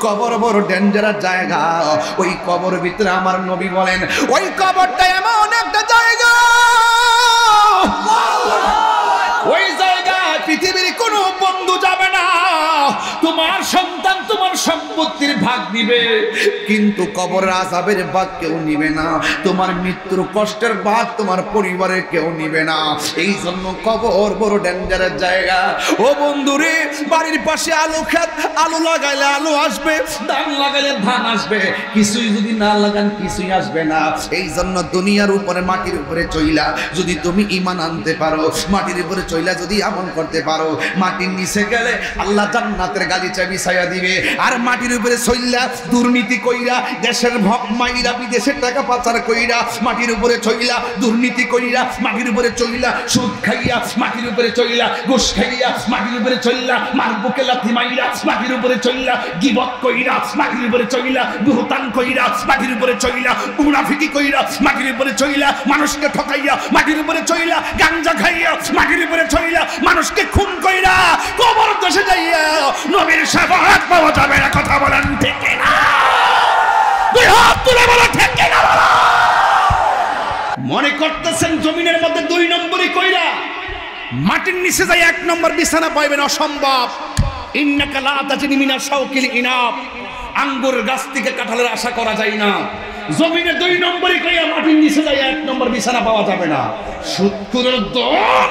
কবর বড় ডেঞ্জারাস জায়গা। ওই কবর ভিতরে আমার নবী বলেন ওই কবরটা এমন একটা জায়গা, ওই জায়গায় পৃথিবীর কোনো বন্ধু যাবে না। তোমার সন্তান তোমার সম্পত্তির ভাগ দিবে, কিন্তু কবরের আযাবের ভাগ কেউ নিবে না। তোমার মৃত্যুর কষ্টের ভাগ তোমার পরিবারের কেউ নিবে না। এই জন্য কবর বড় ডেঞ্জারাস জায়গা। ও বন্ধুরে, বাড়ির পাশে আলু ক্ষেত, আলু লাগাইলে আলু আসবে, ধান লাগাইলে ধান আসবে, কিছুই যদি না লাগান কিছুই আসবে না। এই জন্য দুনিয়ার উপরে মাটির উপরে চইলা যদি তুমি ঈমান আনতে পারো, মাটির উপরে চইলা যদি আমল করতে পারো, মাটির নিচে গেলে আল্লাহ জান্নাতের গালিচা বিছাইয়া দিবে। আর মাটির উপরে চইলা দুর্নীতি কইরা দেশের ভক মাইরা বিদেশের টাকা পাচার কইরা, মাটির উপরে চইলা দুর্নীতি কইরা, মাটির উপরে চইলা সুদ খাইয়া, মাটির উপরে চইলা ঘুষ খাইয়া, মাটির উপরে চইলা মার বুকে লাথি মাইরা, মাটির উপরে চইলা গীবত কইরা, মাটির উপরে চইলা বুহতান কইরা, মাটির উপরে চইলা মুনাফিকি কইরা, মাটির উপরে চইলা মানুষকে ঠকাইয়া, মাটির উপরে চইলা গাঞ্জা খাইয়া, মাটির উপরে চইলা মানুষকে খুন কইরা, কবর দেশে যাইয়া নবীর শাফাআত পাওয়া যাবে না। কথা বলেন ঠিক কিনা? দুই হাত তুলে বলো ঠিক কিনা? মনে করতেছেন জমিনের মধ্যে 2 নম্বরই কইরা মাটির নিচে যাই 1 নম্বর বিছানা পাইবেন? অসম্ভব। ইন্নাকা লা তাজনি মিনা শাওকিল ইনাব, আঙ্গুর গাছ থেকে কাঁঠালের আশা করা যায় না। জমিনে 2 নম্বরই কইরা মাটির নিচে যাই 1 নম্বর বিছানা পাওয়া যাবে না। সুৎখুরের দল,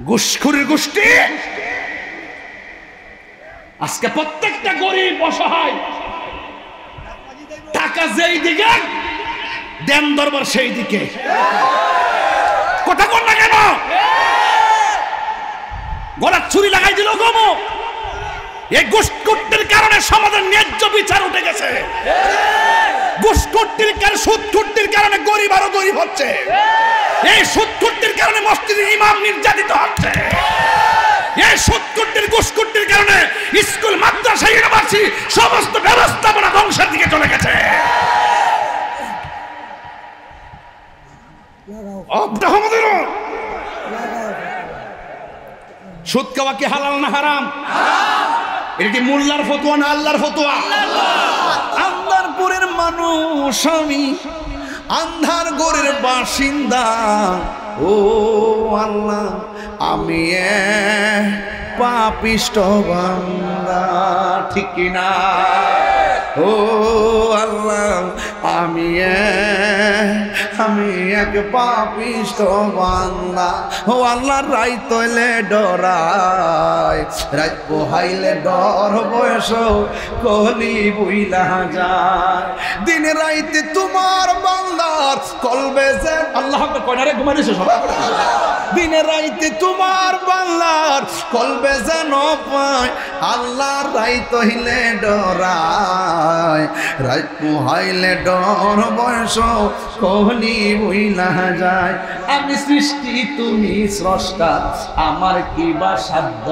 ঘুষখোরের গোষ্ঠী। আজকে প্রত্যেকটা গরিব অসহায়, টাকা যেই দিকে দেন দরবার সেই দিকে। কথা বল না কেন? গলার ছুরি লাগাই দিল গমো। এই ঘুষখোরদের কারণে সমাজের ন্যায্য বিচার উঠে গেছে। ঘুষখোরদের কারণে, সুদখোরদের কারণে গরিব আরো গরিব হচ্ছে। এই সুদখোরদের কারণে মসজিদের ইমাম নির্যাতিত হচ্ছে। এই সুদখোরদের ঘুষখোরদের কারণে স্কুল মাদ্রাসা ইউনিভার্সিটি সমস্ত ব্যবস্থাপনা ধ্বংসের দিকে চলে গেছে। সুদ খাওয়া কি হালাল না হারাম? এটা কি মোল্লার ফতোয়া না আল্লাহর ফতোয়া? আন্ধারপুরের মানুষ আমি, আন্ধার ঘরের বাসিন্দা। ও আল্লাহ, আমি পাপিষ্ঠ বান্দা। ঠিক কিনা? ও আল্লাহ, আমি এক পাপিষ্ঠ বান্দা। ও আল্লাহ, রাইত হইলে ডরায়, রাত পোহাইলে ডর বয়স কলি বুইলা যায়। দিন রাইতে তোমার বান্দার কলবে যে আল্লাহ কয়নারে ঘুমাইছে সবাই। দিনে রাইতে তোমার বান্দার কলবে যেন পায়, আল্লাহ রাইত হইলে ডরায়, রাত পোহাইলে ডর বয়স কলি বুইলা যায়। আমি সৃষ্টি তুমি স্রষ্টা, আমার কি বা সাধ্য,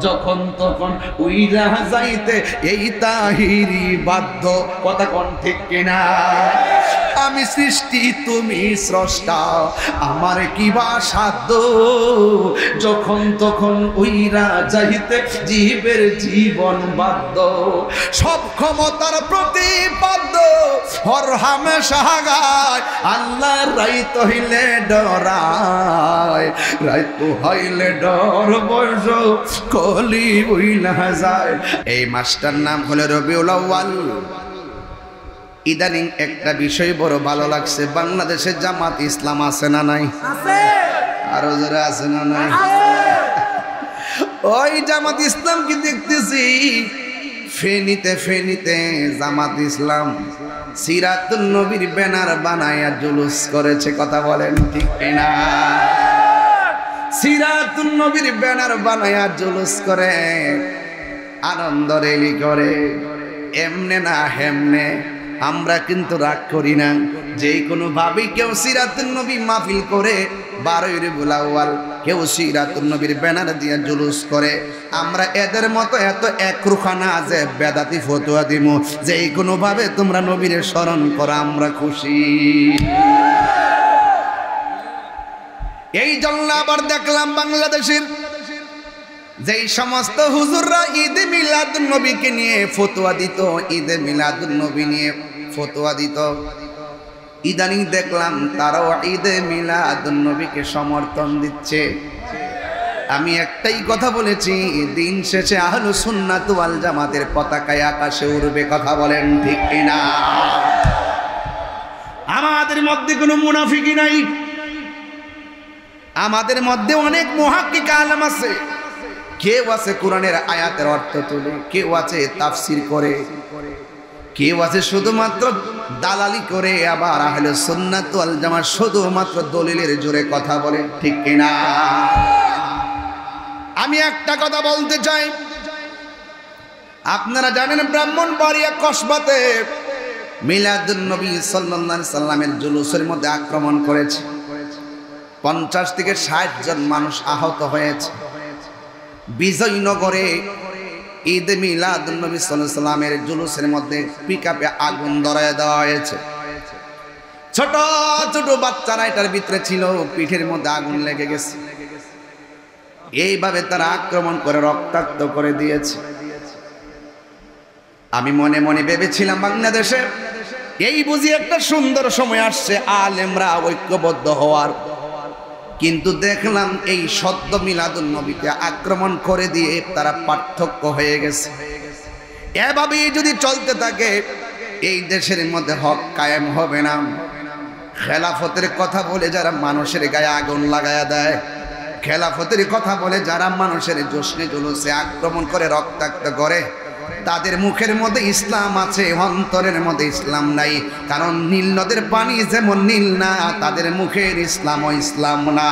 যখন তখন উইরা যাইতে এই তাহিরি বাধ্য। কথা কোন ঠিক কিনা? আমি সৃষ্টি তুমি স্রষ্টা, আমার কি বা সাধ্য, যখন তখন উইরা যাইতে জীবের জীবন বাধ্য। সব ক্ষমতার প্রতিপাদ্য হর হামেশা গায়, আল্লাহ রাইত হইলে ডরায়, রাইত হইলে ডর বয়স কলি বুইলা যায়। এই মাসটার নাম হলো রবিউল আউয়াল। ইদানিং একটা বিষয় বড় ভালো লাগছে, বাংলাদেশে জামাত ইসলাম আছে না নাই? আরো যারা আছে না নাই? ওই জামাত ইসলাম কি দেখতেছি ফেনীতে জামাত ইসলাম সিরাতুন নবীর ব্যানার বানায়া জুলুস করেছে। কথা বলেন ঠিক কিনা? সিরাতুন নবীর ব্যানার বানায়া জুলুস করে, আনন্দ রেলি করে। এমনে না হেমনে আমরা কিন্তু রাগ করি না। যেই কোনো ভাবে কেউ সিরাতুন নবী মাহফিল করে, 12 রবিউল আউয়াল কেউ সিরাতুন নবীর ব্যানার দিয়ে জুলুস করে, আমরা এদের মতো এত একরুখানা যে বেদাতি ফতোয়া দিমু যেই কোনো ভাবে তোমরা নবীর স্মরণ করো, আমরা খুশি। এই জন্য আবার দেখলাম বাংলাদেশের যেই সমস্ত হুজুররা ঈদে মিলাদুন নবীকে নিয়ে ফতোয়া দিত, ঈদে মিলাদুন নবী নিয়ে ফতোয়া দিত, ইদানিং দেখলাম তারাও ঈদে মিলাদুন নবীকে সমর্থন দিচ্ছে। আমি একটাই কথা বলেছি, দিন শেষে আহলুস সুন্নাত ওয়াল জামাতের পতাকায় আকাশে উড়বে। কথা বলেন ঠিক কিনা? আমাদের মধ্যে কোনো মুনাফিকি নাই, আমাদের মধ্যে অনেক মুহাক্কিক আলেম আছে। কেউ আছে কোরআনের আয়াতের অর্থ তুলে, কেউ আছে তাফসীর করে, কেউ আছে শুধুমাত্র দালালি করে, আবার আহলুস সুন্নাত ওয়াল জামাত শুধুমাত্র দলিলের জোরে কথা বলে। ঠিক কিনা? আমি একটা কথা বলতে চাই, আপনারা জানেন ব্রাহ্মণবাড়িয়া কসবাতে মিলাদুন নবী সাল্লাল্লাহু আলাইহি সাল্লামের জুলুসের মধ্যে আক্রমণ করেছে। 50 থেকে 60 জন মানুষ আহত হয়েছে। বিজয়নগরে ঈদ মিলাদুন নবী সাল্লাল্লাহু আলাইহি সাল্লামের জুলুসের মধ্যে পিকআপে আগুন ধরায় দেওয়া হয়েছে। ছোট ছোট বাচ্চারা এটার ভিতরে ছিল, পিঠের মধ্যে আগুন লেগে গেছে। এইভাবে তারা আক্রমণ করে রক্তাক্ত করে দিয়েছে। আমি মনে মনে ভেবেছিলাম বাংলাদেশে এই বুঝি একটা সুন্দর সময় আসছে আলেমরা ঐক্যবদ্ধ হওয়ার, কিন্তু দেখলাম এই সদ্য মিলাদুন নবীতে আক্রমণ করে দিয়ে তারা পার্থক্য হয়ে গেছে। এভাবেই যদি চলতে থাকে এই দেশের মধ্যে হক কায়েম হবে না। খেলাফতের কথা বলে যারা মানুষের গায়ে আগুন লাগায়া দেয়, খেলাফতের কথা বলে যারা মানুষের জশ্নে জুলুসে আক্রমণ করে রক্তাক্ত করে, তাদের মুখের মধ্যে ইসলাম আছে, অন্তরের মধ্যে ইসলাম নাই। কারণ নীল নদের পানি যেমন নীল না, তাদের মুখের ইসলামও ইসলাম না।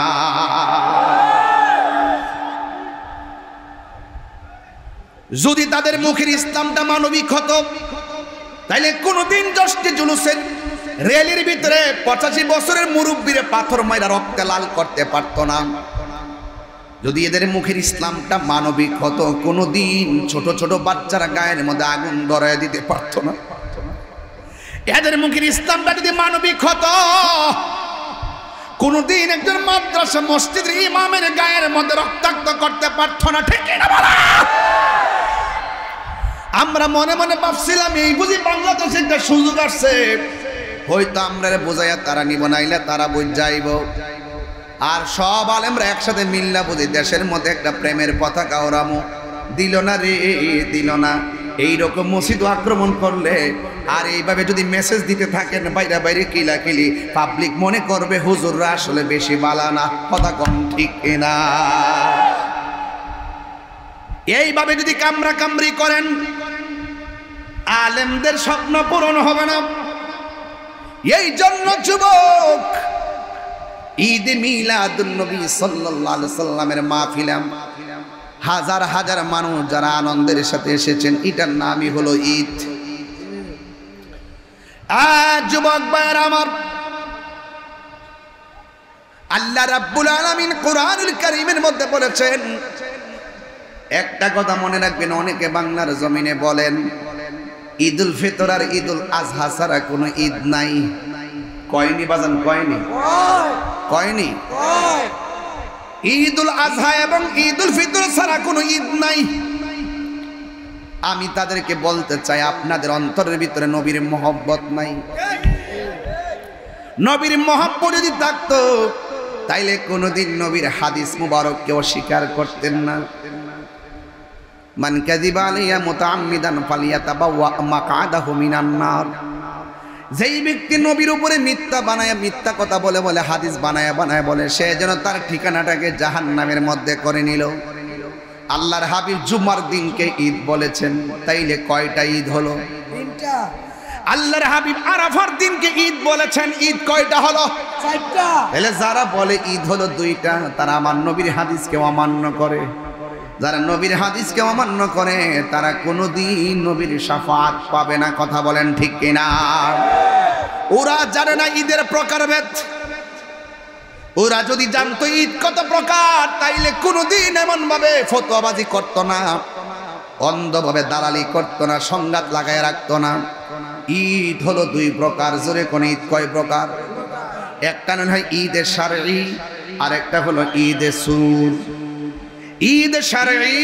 যদি তাদের মুখের ইসলামটা মানবিক হতো, তাইলে কোনদিন জশ্নে জুলুসের রেলের ভিতরে 85 বছরের মুরব্বীরে পাথর মাইরা রক্তে লাল করতে পারতো না। যদি এদের মুখের ইসলামটা মানবিক হতো, কোনদিন ছোট ছোট বাচ্চারা গায়ের মধ্যে আগুন ধরায় দিতে পারতো না। এদের মুখের ইসলামটা যদি মানবিক হতো, কোনদিন একজন মাদ্রাসা মসজিদের ইমামের গায়ের মধ্যে রক্তাক্ত করতে পারতো না। ঠিক না বলা? আমরা মনে মনে ভাবছিলাম এই বুঝি বাংলাদেশে একটা সুযোগ আসছে, হয়তো আমরা বোঝাইয়া তারা নিব, নাইলে তারা বুঝ যাইব। আর সব আলেমরা একসাথে মিল্লা বুঝি দেশের মধ্যে একটা প্রেমের পতাকা ওরামো। দিল না রে, দিল না। এইরকম মসজিদ আক্রমণ করলে আর এইভাবে যদি মেসেজ দিতে থাকেন বাইরে বাইরে কিলাকিলি, পাবলিক মনে করবে হুজুররা আসলে বেশি বালা না। কথা কম ঠিক না? এইভাবে যদি কামরা কামরি করেন, আলেমদের স্বপ্ন পূরণ হবে না। এই জন্য যুবক, ঈদ মিলাদুন নবী সাল্লাল্লাহু আলাইহি সাল্লামের মাহফিলে হাজার হাজার মানুষ যারা আনন্দের সাথে এসেছেন, এটার নামই হলো ঈদ। যুবক ভাইরা আমার, আল্লাহ রাব্বুল আলামিন কোরআনুল কারীমের মধ্যে বলেছেন, একটা কথা মনে রাখবেন, অনেকে বাংলার জমিনে বলেন ঈদুল ফিতর আর ঈদুল আজহা ছাড়া কোনো ঈদ নাই। কয়নি বাজান? কয়নি? কয়নি? ঈদুল আজহা এবং ঈদুল ফিতর ছাড়া কোনো ঈদ নাই। আমি তাদেরকে বলতে চাই, আপনাদের অন্তরের ভিতরে নবীর মহব্বত নাই। নবীর মহব্বত যদি থাকতো, তাইলে কোনোদিন নবীর হাদিস মুবারককে অস্বীকার করতেন না। মান কাযিবা আলাইয়া মুতাআম্মিদান ফালিয়াতাবাওয়া মাকআদাহু মিনান নার। যেই ব্যক্তি নবীর উপরে মিথ্যা কথা বলে বলে হাদিস বানায়া বলে, সে যেন তার ঠিকানাটাকে জাহান্নামের মধ্যে করে নিল। আল্লাহর হাবিব জুমার দিনকে ঈদ বলেছেন, তাইলে কয়টা ঈদ হলো? তিনটা। আল্লাহর হাবিব আরাফার দিনকে ঈদ বলেছেন, ঈদ কয়টা হলো? চারটা। তাহলে যারা বলে ঈদ হলো দুইটা, তারা আমার নবীর হাদিসকে অমান্য করে। যারা নবীর হাদিসকে অমান্য করে, তারা কোনোদিন নবীর শাফাত পাবে না। কথা বলেন ঠিক কিনা? ওরা জানে না ঈদের প্রকারভেদ। ওরা যদি জানতো ঈদ কত প্রকার, তাইলে কোনোদিন এমন ভাবে ফতোয়াবাজি করতো না, অন্ধভাবে দালালি করতো না, সংঘাত লাগায় রাখতো না। ঈদ হলো দুই প্রকার। জোরে কোন ঈদ কয় প্রকার? একটা হয় ঈদে শারঈ, আর একটা হলো ঈদে সুরুর। ঈদ শারঈ,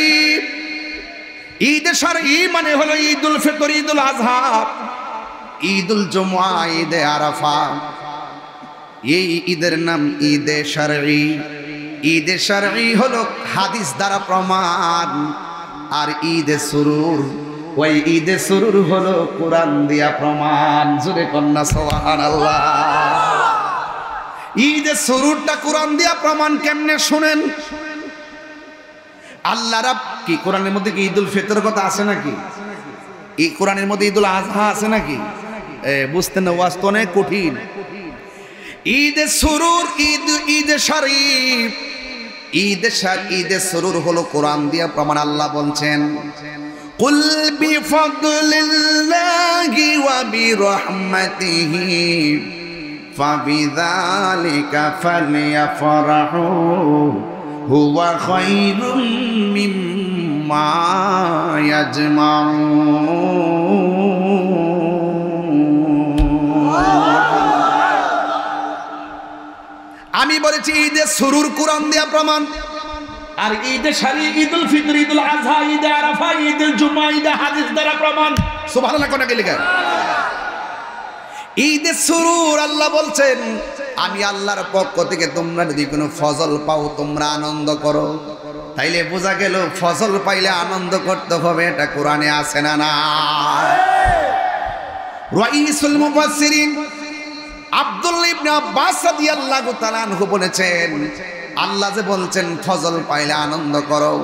ঈদ শারঈ মানে হলো ঈদুল ফিতর, ঈদুল আযহা, ঈদুল জুমআ, ঈদে আরাফা। এই ঈদের নাম ঈদে শারঈ। ঈদে শারঈ হলো হাদিস দ্বারা প্রমাণ, আর ঈদে সুরুর, ওই ঈদে সুরুর হলো কোরআন দিয়া প্রমাণ। জোরে কন্যা সুবহানাল্লাহ। ঈদে সুরুরটা কোরআন দিয়া প্রমাণ কেমনে শুনেন। আল্লাহ রাব কি কোরআনের মধ্যে কি ঈদুল ফিতর কথা আছে নাকি? এই কোরআনের মধ্যে ঈদুল আযহা আছে নাকি? বুঝতে না, ওয়াজ তো অনেক কঠিন। ঈদে সুরুর, ঈদে শারঈ, ঈদে সুরুর হলো কোরআন দিয়া প্রমাণ। আল্লাহ বলছেন কুল বিফাদলিল্লাহি ওয়া বিরহমাতিহি ফাবিযালিকা ফালইফরাহু হুয়া খায়রুম মিম্মা ইয়াজমাউন। আমি বলেছি ঈদে সুরুর কোরআন দিয়া প্রমাণ, আর ঈদে শারঈ, ঈদুল ফিতর, ঈদুল আযহা, ঈদে আরাফা, ঈদুল জুমআ, ঈদে হাদিস দ্বারা প্রমাণ। সুবহানাল্লাহ কোন কি লেখা? ঈদে সুরুর আল্লাহ বলছেন আমি আল্লাহর পক্ষ থেকে তোমরা যদি কোনো ফজল পাও তোমরা আনন্দ করো। তাইলে বোঝা গেল ফজল পাইলে আনন্দ করতে হবে, এটা কোরআনে আছে না? না। রাইসুল মুফাসসিরিন আব্দুল্লাহ ইবনে আব্বাস রাদিয়াল্লাহু তাআলা আনহু বলেছেন আল্লাহ যে বলছেন ফজল পাইলে আনন্দ করো,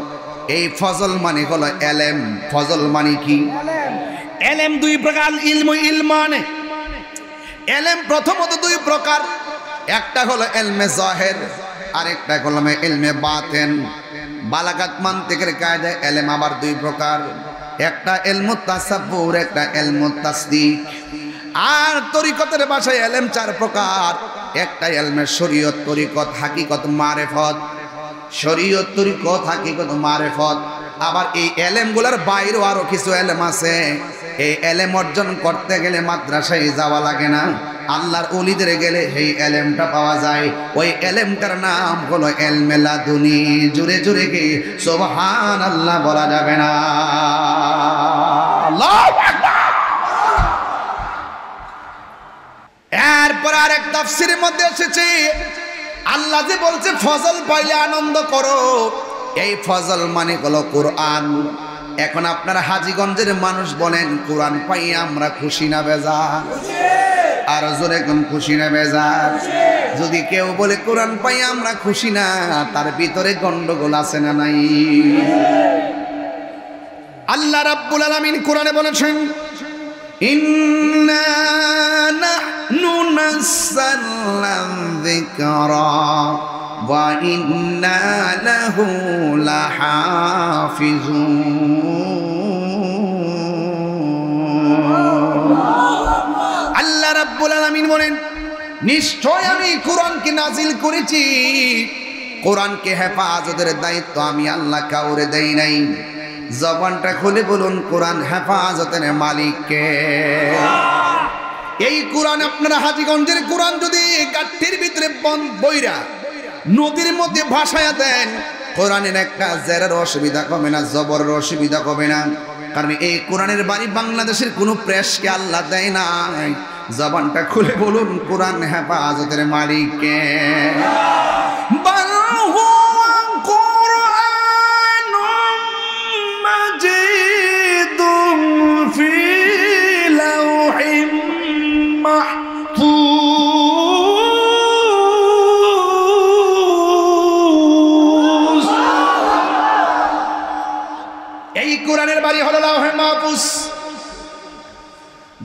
এই ফজল মানে হলো এলেম। ফজল মানে কি? এলেম দুই প্রকার, ইলম, ইলমানে। এলেম প্রথমত দুই প্রকার, একটা হলো ইলমে যাহির, আর একটা হলো ইলমে বাতিন। বালাগাত মানতিকের কায়দায় এলেম আবার দুই প্রকার, একটা ইলমুত তাসাব্বুর, একটা ইলমুত তাসদীক। আর তরিকতের ভাষায় এলেম চার প্রকার, একটা ইলমে শরীয়ত, তরিকত, হাকিকত, মারিফত। শরীয়ত, তরিকত, হাকিকত, মারিফত। আবার এই এলেমগুলোর বাইরেও আরো কিছু এলেম আছে। এই এলেম অর্জন করতে গেলে মাদ্রাসায় যাওয়া লাগে না, আল্লাহর ওলিদের গেলে এই এলেমটা পাওয়া যায়। ওই এলেমটার নাম হলো ইলমে লাদুনী। জোরে জোরে কি সুবহানাল্লাহ বলা যাবে না? আল্লাহু আকবার। এরপর আরেক তাফসীরের মধ্যে এসেছে আল্লাহ যে বলছে ফজল পাইলে আনন্দ করো, এই ফজল মানে হলো কোরআন। এখন আপনারা হাজীগঞ্জের মানুষ বলেন কোরআন পাই আমরা খুশি না বেজার? আর জোরে কোন খুশি না বেজার? যদি কেউ বলে কোরআন পাই আমরা খুশি না, তার ভিতরে গন্ডগোল আছে না নাই? আল্লাহ রাব্বুল আলামিন কোরআনে বলেছেন ইন্না নাহনু নাযালনা যিকরা ওয়া ইন্না লাহু লাহাফিজুন। আল্লাহ রাব্বুল আলামিন বলেন নিশ্চয় আমি কোরআনকে নাজিল করেছি, কোরআনকে হেফাজতের দায়িত্ব আমি আল্লাহ কাউরে দেই নাই। জবানটা খুলে বলুন কোরআন হেফাজতের মালিক কে? এই কোরআন আপনারা হাজীগঞ্জের কোরআন যদি গাঠির ভিতরে বইরা নদীর মধ্যে ভাসায়া দেন, কোরআনের একটা জেরের অসুবিধা কমে না, জবরের অসুবিধা কমে না। কারণ এই কোরআনের বাড়ি বাংলাদেশের কোনো প্রেসকে আল্লাহ দেয় না। জবানটা খুলে বলুন কোরআন হেফাজতের মালিক কে? এই কোরআনের বাড়ি হলো লাউহে মাহফুজ।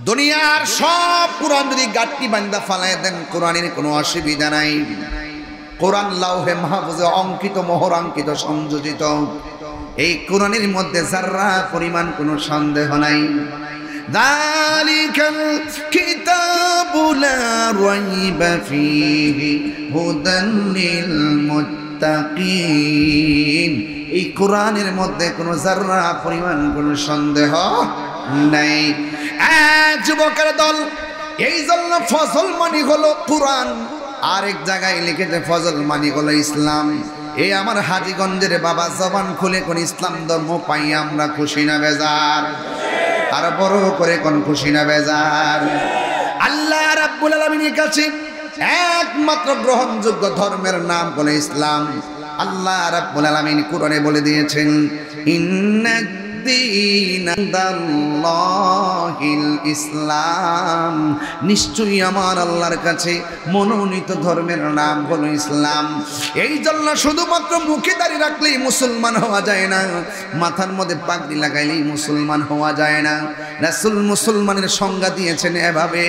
দুনিয়ার সব কোরআন যদি গাঁটটি বান্দা ফালায় দেন কোরআনের কোনো অসুবিধা নাই। কোরআন লাউহে মাহফুজে অঙ্কিত, মোহরাঙ্কিত, সংযোজিত। এই কোরআনের মধ্যে যারা পরিমাণ কোনো সন্দেহ নাই। যালিকাল কিতাবু লা রাইবা ফীহি হুদান লিল মুত্তাকিন। এই কোরআনের মধ্যে কোনো যারা পরিমাণ কোনো সন্দেহ নাই। যুবকের দল, এই জন্য ফজল মানে হলো কোরআন, আরেক জায়গায় লিখেছে ফজল মানি হলো ইসলাম। এই আমার হাজীগঞ্জের বাবা জবান খুলে কোন ইসলাম ধর্ম পাই আমরা খুশি না বেজার? আর বড় করে কোন খুশি না বেজার? আল্লাহ রাব্বুল আলামিনের কাছে একমাত্র গ্রহণযোগ্য ধর্মের নাম বলে ইসলাম। আল্লাহ রাব্বুল আলামিন কোরআনে বলে দিয়েছেন, ইসলাম, নিশ্চয়ই আমার আল্লাহর কাছে মনোনীত ধর্মের নাম হলো ইসলাম। এই জন্য শুধুমাত্র মুখে দাঁড়িয়ে রাখলেই মুসলমান হওয়া যায় না, মাথার মধ্যে পাগড়ি লাগাইলেই মুসলমান হওয়া যায় না। রাসূল মুসলমানের সংজ্ঞা দিয়েছেন এভাবে,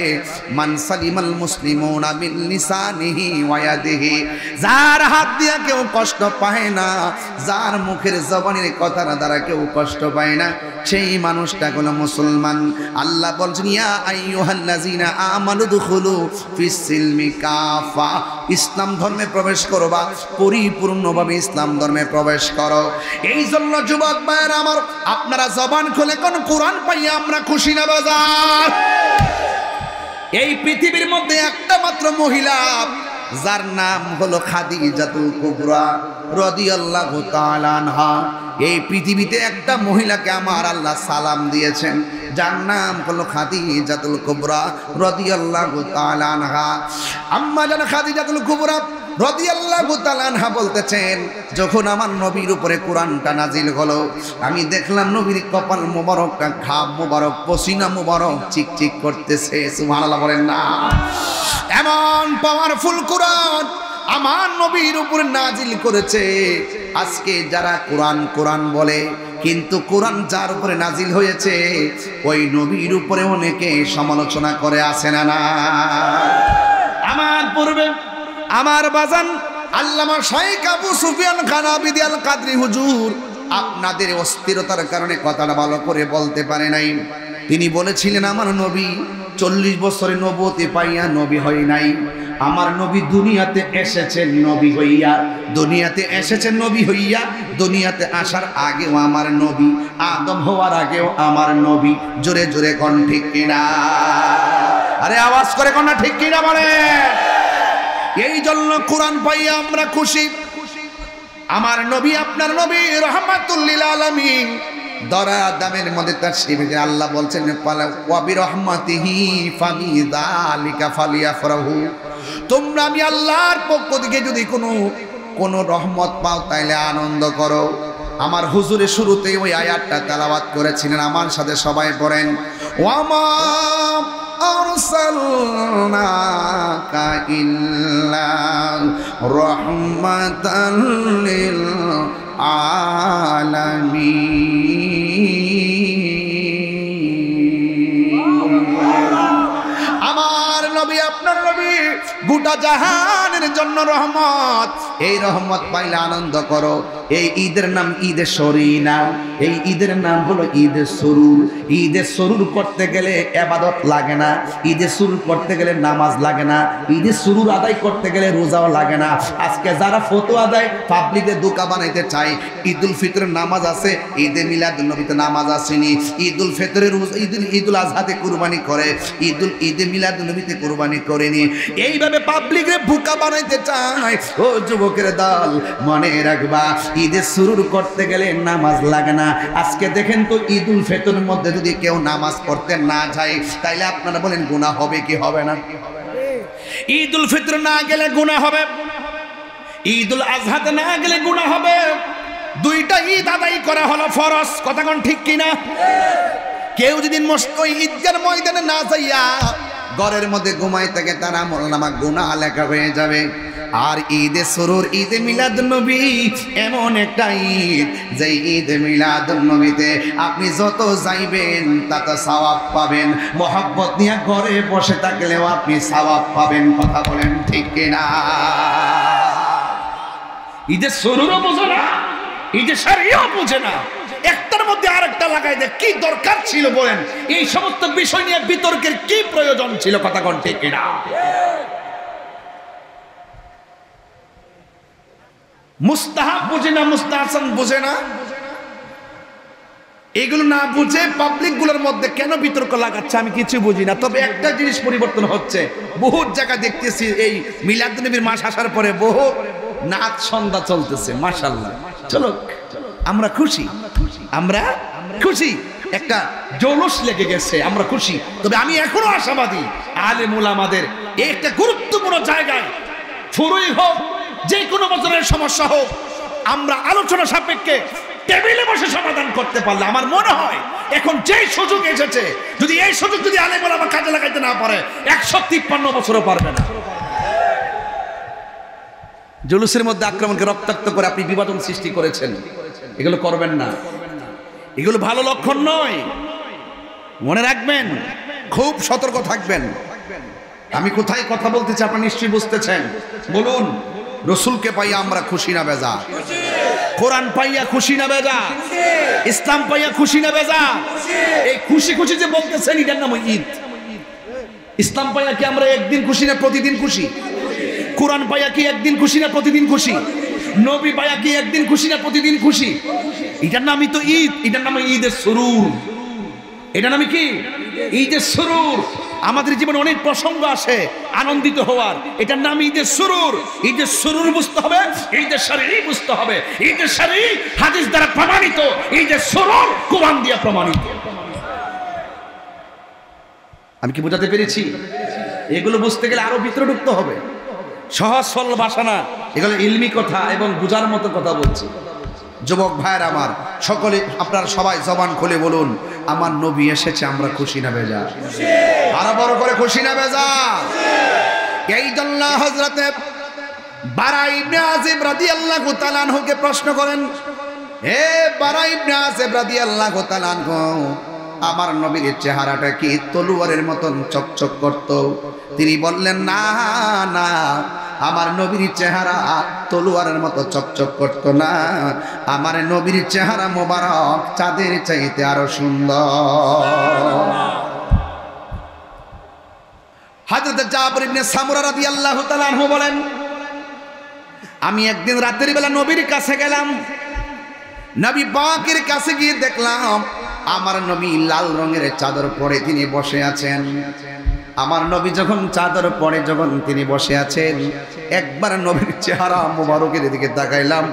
মান সালিমাল মুসলিমুনা মিন লিসানিহি ওয়া ইয়াদিহি, যার হাত দিয়া কেউ কষ্ট পায় না, যার মুখের জবানের কথার দ্বারা কেউ কষ্ট পায় না, সেই মানুষটা হলো মুসলমান। আল্লাহ বলছেন, ইয়া আইয়ুহাল্লাযিনা আমানু দুখুলু ফিস সিলমি কাফা, ইসলাম ধর্মে প্রবেশ করো বা পরিপূর্ণভাবে ইসলাম ধর্মে প্রবেশ করো। এই জন্য যুবক ভাইয়েরা আমার, আপনারা জবান খুলে কোন কোরআন পাইয়া আমরা খুশি না বাজার? এই পৃথিবীর মধ্যে একটা মাত্র মহিলা যার নাম হলো খাদিজাতুল কুবরা রাদিয়াল্লাহু তাআলা আনহা। এই পৃথিবীতে একটা মহিলাকে আমার আল্লাহ সালাম দিয়েছেন, যার নাম হলো খাদিজাতুল কুবরা রাদিয়াল্লাহু তাআলা আনহা। আম্মা জান খাদিজাতুল কুবরা রাদিয়াল্লাহু তাআলা আনহা বলতেছেন, যখন আমার নবীর উপরে কোরআনটা নাজিল হলো, আমি দেখলাম নবীর কপাল মোবারকটা, ঘাম মোবারক, পসিনা মোবারক চিকচিক করতেছে। সুবহানাল্লাহ বলেন না? এমন পাওয়ারফুল কোরআন আমার নবীর উপরে নাজিল করেছে। আজকে যারা কোরআন কোরআন বলে, কিন্তু কোরআন যার উপরে নাজিল হয়েছে ওই নবীর উপরে অনেকে সমালোচনা করে, আসে না না? আমার পূর্বে আমার বাজান আল্লামা শাইখ আবু সুফিয়ান খান আবিদি আল কাদরি হুজুর আপনাদের অস্থিরতার কারণে কথাটা ভালো করে বলতে পারে নাই। তিনি বলেছিলেন, আমার নবী 40 বছরে নবুয়ত পাইয়া নবী হয় নাই। আমার নবী দুনিয়াতে এসেছেন নবী হইয়া, দুনিয়াতে এসেছেন নবী হইয়া, দুনিয়াতে আসার আগেও আমার নবী, আদম হওয়ার আগেও আমার নবী। জোরে জোরে কোন ঠিক কিনা? আরে আওয়াজ করে কোন ঠিক কিনা বলে? এই জন্য কোরআন পাইয়া আমরা খুশি। আমার নবী, আপনার নবী রাহমাতুল লিল আলামিন দরা দামের মধ্যে তার শিবিরে আল্লাহ বলছেন, ওয়া বিরহমাতিহি ফাবিযালিকা ফালিয়াফরাহু, তোমরা আমি আল্লাহর পক্ষ থেকে যদি কোনো রহমত পাও তাইলে আনন্দ করো। আমার হুজুরের শুরুতেই ওই আয়াতটা তেলাওয়াত করেছিলেন, আমার সাথে সবাই পড়েন, ওয়ামা আরসালনাকা ইল্লা রাহমাতাল লিল আলামিন। আমার নবী, আপনার নবী গোটা জাহানের জন্য রহমত। এই রহমত পাইলে আনন্দ করো। এই ঈদের নাম ঈদে শরীনা, এই ঈদের নাম হলো ঈদে সুরুর। ঈদে সুরুর করতে গেলে ইবাদত লাগে না, ঈদে সুরুর করতে গেলে নামাজ লাগে না, ঈদে সুরুর আদায় করতে গেলে রোজাও লাগে না। আজকে যারা ফতোয়া দেয়, পাবলিকে দোকা বানাইতে চায়, ঈদুল ফিতরের নামাজ আছে, ঈদে মিলাদুন নবীতে নামাজ আসেনি, ঈদুল ফিতরের ঈদুল আজহাতে কুরবানি করে, ঈদে মিলাদুন নবীতে কুরবানি করেনি। এইভাবে পাবলিকে বোকা বানাইতে চায়। ও যুবকের দল, মনে রাখবা, ঈদে সুরুর করতে গেলে নামাজ লাগে না। আজকে দেখেন তো, ঈদুল ফিতরের মধ্যে যদি কেউ নামাজ পড়তে না যায়, তাইলে আপনারা বলেন গুনাহ হবে কি হবে না? ঈদুল ফিতর না গেলে গুনাহ হবে, ঈদুল আজহাতে না গেলে গুনাহ হবে। দুইটা ঈদ আদায় করা হলো ফরজ, কথা কোন ঠিক কিনা? কেউ যদি ওই ঈদগার ময়দানে না যাইয়া ঘরের মধ্যে ঘুমাই থাকে, তার আমলনামা গুনাহ লেখা হয়ে যাবে। আর ঈদে সুরুর, ঈদে মিলাদুন নবী এমন একটা ঈদ, যে ঈদে মিলাদুন নবীতে আপনি যত যাইবেন তত সওয়াব পাবেন। মোহাব্বত নিয়ে ঘরে বসে থাকলেও আপনি সওয়াব পাবেন, কথা বলেন ঠিক কিনা? ঈদে সুরুরও বোঝে না, ঈদে শরিয়াও বোঝে না, একটার মধ্যে আরেকটা লাগাই দেয়। কি দরকার ছিল বলেন? এই সমস্ত বিষয় নিয়ে বিতর্কের কি প্রয়োজন ছিল, কথা কোন ঠিক কিনা? মুস্তাহাব বুঝে না, মুস্তাহসান বুঝে না। এগুলো না বুঝে পাবলিক গুলোর মধ্যে কেন বিতর্ক লাগাচ্ছে আমি কিছু বুঝি না। তবে একটা জিনিস পরিবর্তন হচ্ছে, বহুত জায়গা দেখতেছি এই মিলাদুন্নবীর মাস আসার পরে বহু নাচ সন্ধ্যা চলতেছে। মাশাআল্লাহ, চলো আমরা খুশি, আমরা খুশি, একটা জৌলুস লেগে গেছে, আমরা খুশি। তবে আমি এখনো আশাবাদী আলেম উলামাদের একটা গুরুত্বপূর্ণ জায়গায় ফুরুই হোক, যে কোনো বছরের সমস্যা হোক, আমরা আলোচনা সাপেক্ষে টেবিলে বসে সমাধান করতে পারলে আমার মনে হয় এখন যে সুযোগ এসেছে, যদি এই সুযোগ যদি আলেম ওলামা কাজে লাগাইতে না পারে 153 বছরও পারবে না। জুলুসের মধ্যে আক্রমণকে রক্তাক্ত করে আপনি বিভাজন সৃষ্টি করেছেন, এগুলো করবেন না, এগুলো ভালো লক্ষণ নয়। মনে রাখবেন, খুব সতর্ক থাকবেন। আমি কোথায় কথা বলতেছি আপনারা নিশ্চয়ই বুঝতেছেন। বলুন, রসুলকে পাইয়া আমরা খুশি না বেজা? কোরআন পাইয়া খুশি না বেজা? ইসলাম পাইয়া খুশি না বেজা? এই খুশি খুশি যে বলতেছেন, এটার নাম ঈদ। ইসলাম পাইয়া কি আমরা একদিন খুশি না প্রতিদিন খুশি? কোরআন পাইয়া কি একদিন খুশি না প্রতিদিন খুশি? নবী পাইয়া কি একদিন খুশি না প্রতিদিন খুশি? এটার নামই তো ঈদ, এটার নাম ঈদের সুরুর। এটার নামে কি? ঈদের সুরুর। আমাদের জীবনে অনেক প্রসঙ্গ আসে আনন্দিত হওয়ার, এটার নাম ঈদের সুরুর। ঈদের সুরুর বুঝতে হবে, ঈদের শরঈ বুঝতে হবে। ঈদের শরঈ হাদিস দ্বারা প্রমাণিত, ঈদের সুরুর কোরআন দিয়ে প্রমাণিত। আমি কি বোঝাতে পেরেছি? এগুলো বুঝতে গেলে আরো ভিতরে ঢুকতে হবে। সহজ সরল ভাষা না, এগুলো ইলমি কথা এবং বুঝার মতো কথা বলছি। যুবক ভাইয়ের আমার, সকলে আপনারা সবাই জবান খুলে বলুন, আমার নবী এসেছে, আমরা খুশি না বেজা? আরো বড় করে খুশি না বেজা? এই জন্য হযরতে বারা ইবনে আযিব রাদিয়াল্লাহু তাআলা আনহুকে প্রশ্ন করেন, হে বারা ইবনে আযিব রাদিয়াল্লাহু তাআলা আনহু, আমার নবীর চেহারাটা কি তলোয়ারের মতন চকচক করত? তিনি বললেন, না না, আমার নবীর চেহারা তলোয়ারের মতো চকচক করত না, আমার নবীর চেহারা মোবারক চাঁদের চাইতে আরো সুন্দর। হযরত জাবির ইবনে সামুরা রাদিয়াল্লাহু তাআলা আনহু বলেন, আমি একদিন রাতের বেলা নবীর কাছে গেলাম, নবী পাকের কাছে গিয়ে দেখলাম আমার নবী লাল রঙের চাদর পরে তিনি বসে আছেন। আমার নবী যখন চাদর পরে যখন তিনি বসে আছেন, একবার নবীর চেহারা মোবারকের দিকে তাকাইলাম,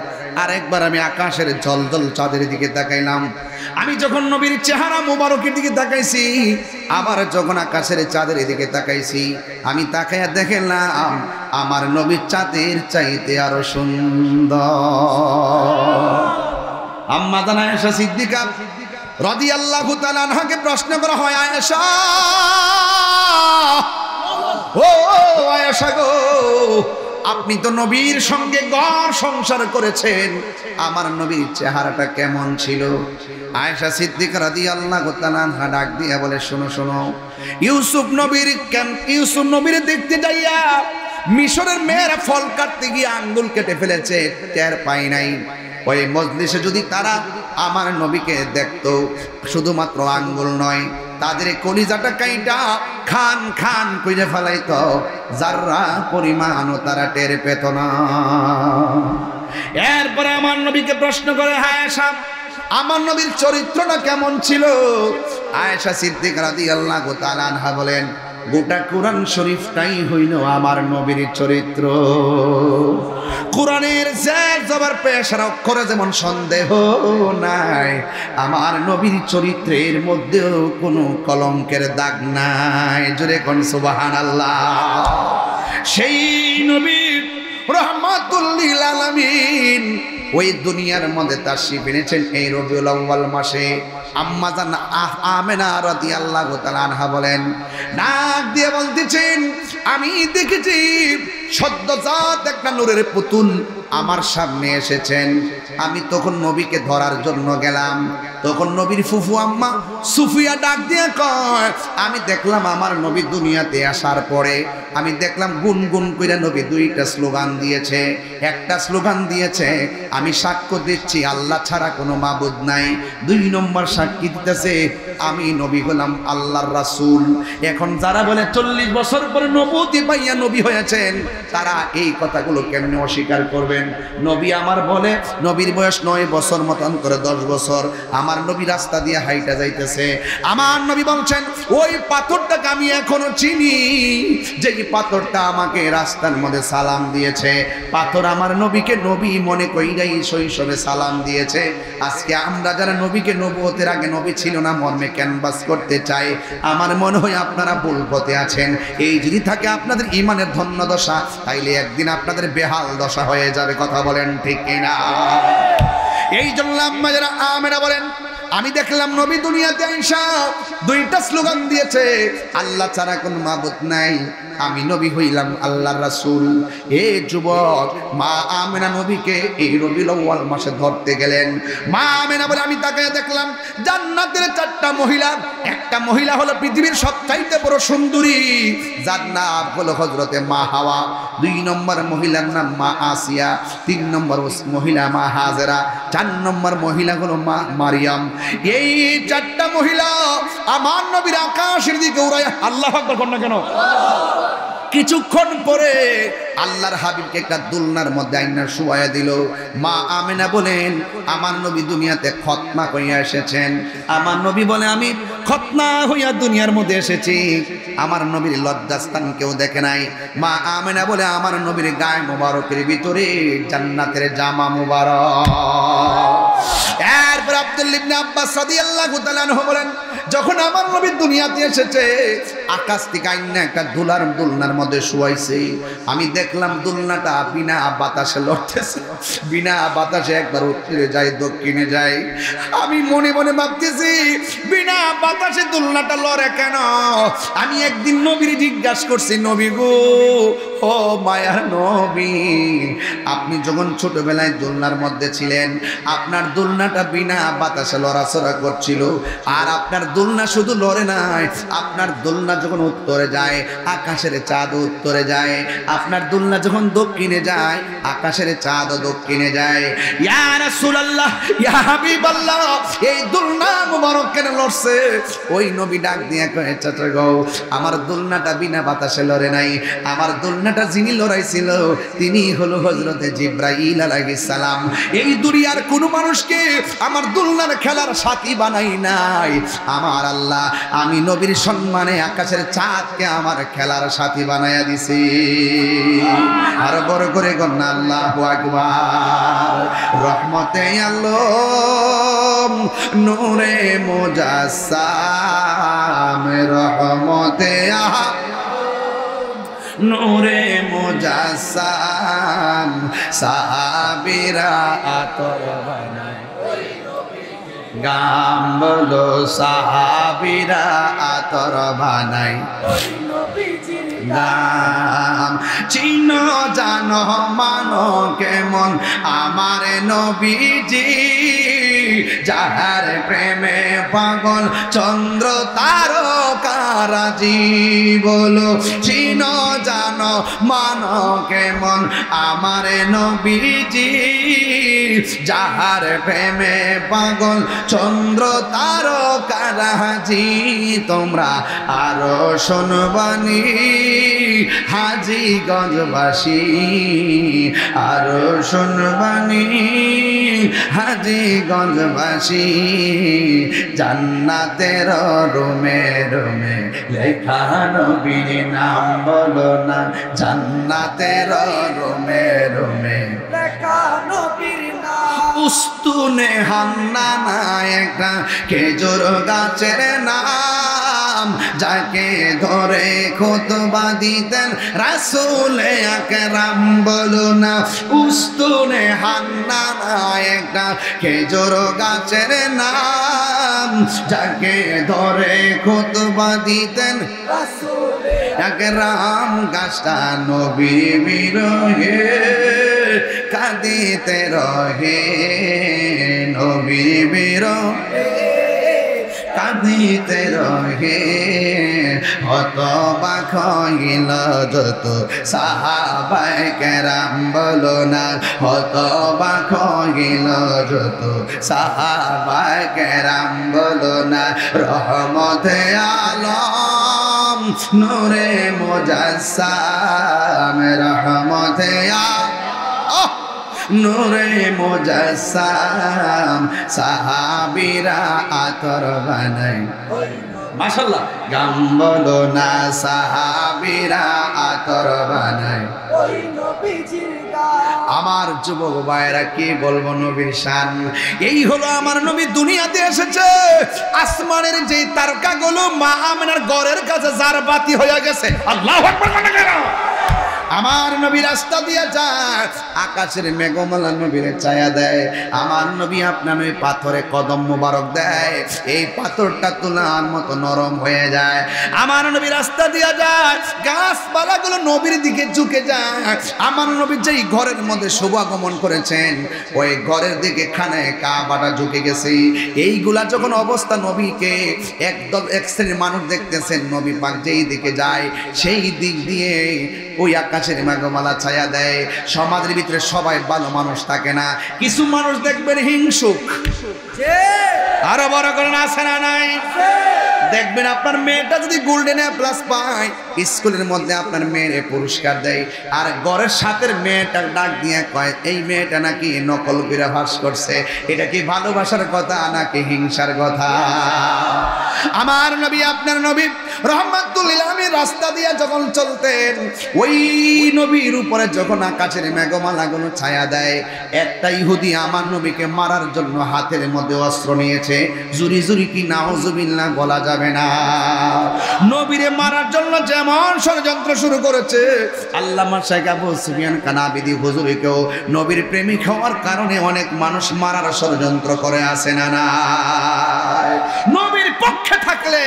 আর একবার আমি আকাশের ঝলঝল চাঁদের দিকে তাকাইলাম। আমি যখন নবীর চেহারা মোবারকের দিকে তাকাইছি, আবার যখন আকাশের চাঁদের দিকে তাকাইছি, আমি তাকাইয়া দেখলাম আমার নবীর চাঁদের চাইতে আরো সুন্দর। আম্মা জান আয়েশা সিদ্দিকা রাদিয়াল্লাহু তাআলা আনহাকে প্রশ্ন করা হয়, আয়েশা, ও আয়েশা গো, আপনি তো নবীর সঙ্গে ঘর সংসার করেছেন, আমার নবীর চেহারাটা কেমন ছিল? আয়েশা সিদ্দিকা রাদিয়াল্লাহু তাআলা আনহা ডাক দিয়ে বলে, শোনো শোনো, ইউসুফ নবীর দেখতে যাইয়া মিশরের মেয়েরা ফল কাটতে গিয়ে আঙ্গুল কেটে ফেলেছে, টের পাই নাই। ওই মজলিসে যদি তারা আমার নবীকে দেখতো, শুধুমাত্র আঙ্গুল নয়, তাদের কলিজাটা কাইটা খান খান কইরে ফেলাইতো, যাররা পরিমাণও তারা টের পেত না। এরপরে আমার নবীকে প্রশ্ন করে, আয়েশা, আমার নবীর চরিত্রটা কেমন ছিল? আয়েশা সিদ্দিকা রাদিয়াল্লাহু তাআলা আনহা বলেন, গোটা কোরআন শরীফটাই হইল আমার নবীর চরিত্র। কোরআনের জের জবর পেশের অক্ষরে যেমন সন্দেহ নাই, আমার নবীর চরিত্রের মধ্যেও কোনো কলঙ্কের দাগ নাই। জোরে কোন সুবহানাল্লাহ। সেই নবী রাহমাতুল লিল আলামিন ওই দুনিয়ার মধ্যে তাশরীফ এনেছেন এই রবিউল আউয়াল মাসে। আম্মা জান আমেনা রাদিয়াল্লাহু তাআলা আনহা বলেন, ডাক দিয়ে বলতেছেন, আমি দেখেছি সদ্যজাত একটা নূরের পুতুল আমার সামনে এসেছেন। আমি তখন নবীকে ধরার জন্য গেলাম, তখন নবীর ফুফু আম্মা সুফিয়া ডাক দিয়ে কয়, আমি দেখলাম আমার নবী দুনিয়াতে আসার পরে আমি দেখলাম গুনগুন করে নবী দুইটা স্লোগান দিয়েছে। একটা স্লোগান দিয়েছে, আমি সাক্ষ্য দিচ্ছি আল্লাহ ছাড়া কোনো মাবুদ নাই। 2 নম্বর সাক্ষী দিতেছে, আমি নবী হলাম আল্লাহর রাসূল। এখন যারা বলে 40 বছর পরে নবুয়তি পাইয়া নবী হয়েছেন, তারা এই কথাগুলো কেমনে অস্বীকার করবেন? নবী আমার বলে, নবীর বয়স 9 বছর মতন করে 10 বছর, আমার নবী রাস্তা দিয়ে হাইটা যাইতেছে, আমার নবী বলছেন ওই পাথরটাকে আমি এখনো চিনি, যে পাথরটা আমাকে রাস্তার মধ্যে সালাম দিয়েছে। পাথর আমার নবীকে নবী মনে কইরাই শৈশবে সালাম দিয়েছে। আজকে আমরা যারা নবীকে নবুয়তের আগে নবী ছিল না মর্মে ক্যানভাস করতে চাই, আমার মনে হয় আপনারা ভুল পথে আছেন। এই যদি থাকে আপনাদের ঈমানের ধন্য দশা, তাইলে একদিন আপনাদের বেহাল দশা হয়ে যাবে। কথা বলেন ঠিক কিনা? এই জন্য আম্মা যারা আমেনা বলেন, আমি দেখলাম নবী দুনিয়াতে আইসা 2টা স্লোগান দিয়েছে, আল্লাহ ছাড়া কোনো মাবুদ নাই, আমি নবী হইলাম আল্লাহর রাসূল। এ যুবক, মা আমেনা নবীকে এই রবিউল আউয়াল মাসে ধরতে গেলেন। মা আমেনা বলে আমি তাকায় দেখলাম জান্নাতের 4টা মহিলা, একটা মহিলা হলো পৃথিবীর সবচাইতে বড় সুন্দরী, যার নাম হলো হযরতে মা হাওয়া। 2 নম্বর মহিলার নাম মা আসিয়া, 3 নম্বর মহিলা মা হাজেরা, 4 নম্বর মহিলা হলো মা মারিয়াম। এই 4টা মহিলা আমার নবীর আকাশের দিকে উড়ায় আল্লাহু আকবার কর না কেন? কিছুক্ষণ পরে আল্লাহর হাবিবকে একটা দুলনার মধ্যে আইনা শুয়াইয়া দিল। মা আমেনা বলেন আমার নবী দুনিয়াতে খতনা হইয়া এসেছেন। আমার নবী বলে আমি খতনা হইয়া দুনিয়ার মধ্যে এসেছি, আমার নবীর লজ্জাস্থান কেউ দেখে নাই। মা আমেনা বলে আমার নবীর গায়ে মোবারকের ভিতরে জান্নাতের জামা মোবারক। এরপর আব্দুল্লাহ ইবনে আব্বাস রাদিয়াল্লাহু তাআলা আনহু বলেন যখন আমার নবী দুনিয়াতে এসেছে, আকাশ থেকে আইনা একটা দুলনার মধ্যে শুয়াইছে। আমি দেখলাম দুলনাটা বিনা বাতাসে লড়তেছে, বিনা বাতাসে একবার উত্তরে যায় দক্ষিণে যায়। আমি মনে মনে ভাবতেছি বিনা বাতাসে দুলনাটা লড়ে কেন? আমি একদিন নবীর জিজ্ঞাসা করছি, নবী গো, ও মায়ার নবী, আপনি যখন ছোটবেলায় দোলনার মধ্যে ছিলেন, আপনার দোলনাটা বিনা বাতাসে লড়াচড়া করছিল, আর আপনার দোলনা শুধু লড়ে নাই, আপনার দোলনা যখন উত্তরে যায় আকাশের চাঁদ উত্তরে যায়, আপনার দোলনা যখন দক্ষিণে যায় আকাশের চাঁদ দক্ষিণে যায়। ইয়া রাসূলুল্লাহ, ইয়া হাবিবাল্লাহ, এই দোলনা মুবারক কেন লড়ছে? ওই নবী ডাক দিয়ে কয়ে, চাচা গো, আমার দোলনাটা বিনা বাতাসে লড়ে নাই, আমার দোলনাটা যিনি লড়াইছিল তিনি হলো হযরতে জিবরাইল আলাইহিস সালাম। এই দুনিয়ার কোনো মানুষকে আমার দোলনার খেলার সাথী বানাই নাই, আমার আল্লাহ আমি নবীর সম্মানে আকাশের চাঁদকে আমার খেলার সাথী বানায়া দিছি। আর বড় করে গন্না আল্লাহু আকবার। রহমতে আলম নূরে মুজাসসাম, রহমতে নূরে মুজাসসাম, সাহাবীরা আতর বানায় গাম বলো, সাহাবীরা আতর বানায় গাম। চিনো জানো মানো কেমন আমার নবীজি, যাহার প্রেমে পাগল চন্দ্র তারকারাজি। বলো চিনো জানো মানো কেমন আমার নবীজি, যাহার প্রেমে পাগল চন্দ্র তারকারাজি। তোমরা আরো শুনবানি হাজীগঞ্জবাসী, আরো শুনবানি হাজীগঞ্জবাসী, জান্নাতের রুমে রুমে লেখা নবীর নাম। বলো না, জান্নাতের রুমে রুমে লেখা নবীর নাম। উস্তুনে হান্নানা একটা খেজুর গাছের নাম, যাকে ধরে খুতবা দিতেন রাসূলে আকরাম। বলো না, উস্তুনে হান্নানা একটা খেজুর গাছের নাম, যাকে ধরে খুতবা দিতেন রাসূলে আকরাম। গাছটা নবীর বিরহে কাঁদিতে রহে, নবীর বিরহে কাঁদিতে রহে হতবাক হইল যত সাহাবায়ে কেরাম বলো না হতবাক হইল যত সাহাবায়ে কেরাম বলো না রহমতে আলম নূরে মুজাসসাম রহমতে আলম নূরে মুজাসসাম সাহাবীরা আতর বানায় মাশাআল্লাহ গাম বলো না সাহাবীরা আতর বানায় ওই নবীজির গান আমার যুবক ভাইরা কি বলবো নবীর শান এই হলো আমার নবী দুনিয়াতে এসেছে আসমানের যে তারকাগুলো মা আমিনার ঘরের কাছে জারবাতি হয়ে গেছে আল্লাহু আকবার মানে কেন আমার নবী রাস্তা দিয়ে যায় আকাশের মেঘমালা নবীর ছায়া দেয় আমার নবী আপনার ওই পাথরে কদম মোবারক দেয় এই পাথরটা তোলার মতো নরম হয়ে যায় আমার নবী রাস্তা দিয়ে যায় গাছপালাগুলো নবীর দিকে ঝুঁকে যায় আমার নবী যেই ঘরের মধ্যে শুভাগমন করেছেন ওই ঘরের দিকে খানে কাবাটা ঝুঁকে গেছে এইগুলা যখন অবস্থা নবীকে একদম এক শ্রেণীর মানুষ দেখতেছেন নবী পাক যেই দিকে যায় সেই দিক দিয়ে ওই আকাশের মেঘমালা ছায়া দেয় সমাজের ভিতরে সবাই ভালো মানুষ থাকে না কিছু মানুষ দেখবেন হিংসুক আরো বড় করে আছে না নাই দেখবেন আপনার মেয়েটা যদি গোল্ডেন এ প্লাস পায় স্কুলের মধ্যে আপনার মেয়েরে পুরস্কার দেয় আর ঘরের সাথে মেয়েটার ডাক দিয়ে কয় এই মেয়েটা নাকি নকল করে ভাস করছে এটা কি ভালোবাসার কথা নাকি হিংসার কথা আমার নবী আপনার নবী রহমাতুল লিল আলামিন রাস্তা দিয়ে যখন চলতেন ওই নবীর উপরে যখন আকাশের মেঘমালাগুলো ছায়া দেয় একটা ইহুদি আমার নবীকে মারার জন্য হাতের মধ্যে অস্ত্র নিয়েছে জুরি জুরি কি নাউজুবিল্লাহ বলা যাবে না নবীরে মারার জন্য যেমন ষড়যন্ত্র শুরু করেছে আল্লামা শাইখ আবু সুফিয়ান কানাবিদি হুজুরকেও নবীর প্রেমিক হওয়ার কারণে অনেক মানুষ মারার ষড়যন্ত্র করে আসে না না নবীর পক্ষে থাকলে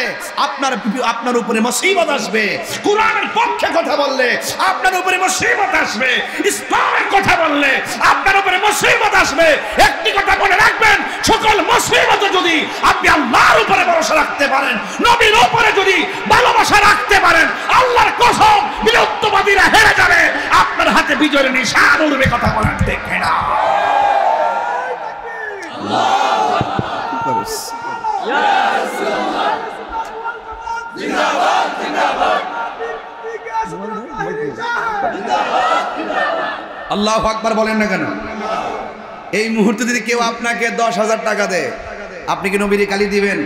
আপনার উপরে মুসিবত আসবে কুরআনের পক্ষে কথা বললে আপনার উপরে মুসিবত আসবে ইসলামের কথা বললে আপনার উপরে মুসিবত আসবে একটি কথা মনে রাখবেন সকল মুসিবত যদি আপনি আল্লাহর উপরে ভরসা রাখতে পারেন নবীর উপরে যদি ভালোবাসা রাখতে পারেন আল্লাহর কসম বিলুপ্তবাদীরা হেরে যাবে আপনার হাতে বিজয়ের নিশান উড়বে কথা বলেন দেখে না আল্লাহু আকবার ইয়া রাসূলুল্লাহ জিন্দাবাদ জিন্দাবাদ আল্লাহু আকবার বলেন না কেন এই মুহূর্তে যদি কেউ আপনাকে 10,000 টাকা দেয় আপনি কি নবীর গালি দিবেন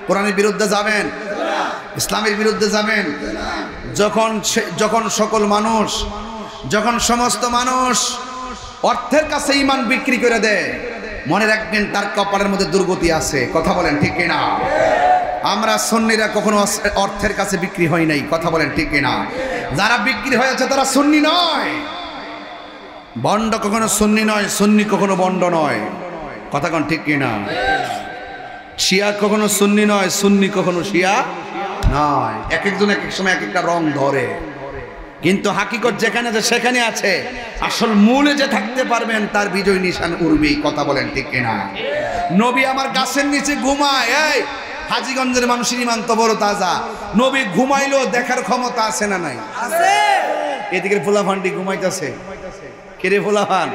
কোরআনের বিরুদ্ধে যাবেন ইসলামের বিরুদ্ধে যাবেন যখন সকল মানুষ যখন সমস্ত মানুষ অর্থের কাছে ঈমান বিক্রি করে দেয় মনে রাখবেন তার কপালের মধ্যে দুর্গতি আছে কথা বলেন ঠিক কিনা আমরা সুন্নিরা কখনো অর্থের কাছে বিক্রি হয় নাই কথা বলেন ঠিক কিনা যারা বিক্রি হয়েছে তারা সুন্নি নয় বন্ড কখনো সুন্নি নয় সুন্নি কখনো বন্ড নয় কথা কোন ঠিক কিনা শিয়া কখনো সুন্নি নয় সুন্নি কখনো শিয়া নয় এক একজন এক এক সময় এক একটা রং ধরে কিন্তু হাকিকত যেখানে আছে সেখানে আছে আসল মূলে যে থাকতে পারবেন তার বিজয় নিশান উড়বেই কথা বলেন ঠিক কিনা নবী আমার গাছের নিচে ঘুমায় এই হাজীগঞ্জের মানুষের ঈমান তো বড় তাজা নবী ঘুমাইলো দেখার ক্ষমতা আছে না নাই আছে এদিকে ফুলাফান্ডি ঘুমাইতেছে কেরে ফুলাফান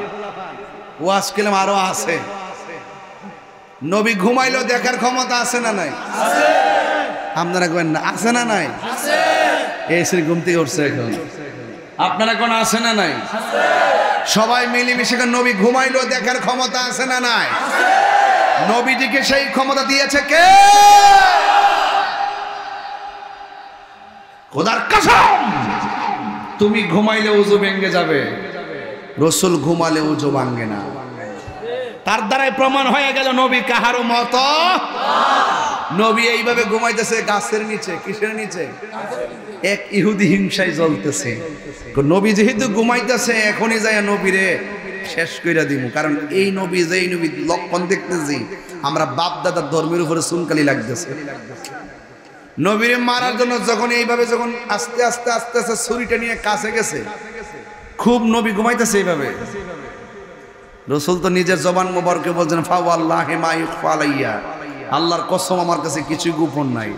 ওয়াজ কেলাম আরো আছে নবী ঘুমাইলো দেখার ক্ষমতা আছে না নাই আছে আপনারা কইেন না আছে না নাই আছে এই শ্রী ঘুম থেকে উঠছে এখন আপনারা কোন আছে না নাই আছে সবাই মিলেমিশে নবী ঘুমাইলো দেখার ক্ষমতা আছে না নাই আছে নবীজিকে সেই ক্ষমতা দিয়েছে কে খোদার কসম তুমি ঘুমাইলে ওযু ভেঙে যাবে রাসূল ঘুমালে ওযু ভাঙে না তার দ্বারাই প্রমাণ হয়ে গেল নবী কাহারও মতো নবী এইভাবে ঘুমাইতেছে গাছের নিচে কিসের নিচে এক ইহুদি হিংসায় জ্বলতেছে নবী যেহেতু ঘুমাইতেছে এখনই যায় নবীরে শেষ কইরা দিব কারণ এই নবী যেই নবী লক্ষণ দেখতেছি আমরা বাপ দাদার ধর্মের উপরে সুনকালি লাগতেছে নবীরে মারার জন্য যখন এইভাবে যখন আস্তে আস্তে আস্তে আস্তে ছুরিটা নিয়ে কাছে গেছে খুব নবী ঘুমাইতেছে এইভাবে রাসূল তো নিজের জবান মোবারকে বলছেন ফা ওয়াল্লাহি মা ইখফা আলাইয়া আল্লাহর কসম আমার কাছে কিছু গোপন নাই।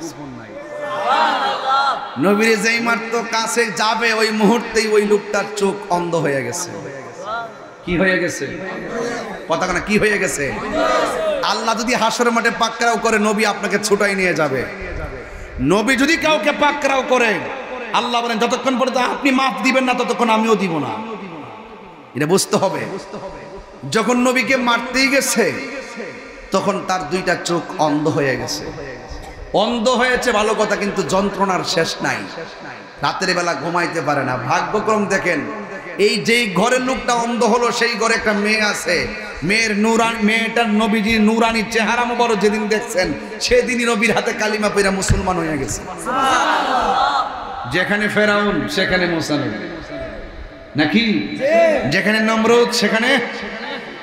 নবীর যেই মাত্র কাছে যাবে ওই মুহূর্তেই ওই লোকটার চোখ অন্ধ হয়ে গেছে। কি হয়ে গেছে? কথা না, কি হয়ে গেছে? আল্লাহ যদি হাসরের মাঠে পাকড়াও করে নবী আপনাকে ছুটাই নিয়ে যাবে। নবী যদি কাউকে পাকড়াও করে আল্লাহ বলেন যতক্ষণ পর্যন্ত আপনি মাফ দিবেন না ততক্ষণ আমিও দিব না। এটা বুঝতে হবে। যখন নবীকে মারতেই গেছে তখন তার দুইটা চোখ অন্ধ হয়ে গেছে। অন্ধ হয়েছে ভালো কথা, কিন্তু যন্ত্রণার শেষ নাই। রাতের বেলা ঘুমাইতে পারে না। ভাগ্যক্রম দেখেন, এই যেই ঘরের লোকটা অন্ধ হলো সেই ঘরে একটা মেয়ে আছে। মেয়েটার নবীজির নুরানি চেহারা মোবারক যেদিন দেখছেন সেদিনই নবীর হাতে কালিমা পড়া মুসলমান হয়ে গেছে। যেখানে ফেরাউন সেখানে মুসা নবী নাকি, যেখানে নমরুদ সেখানে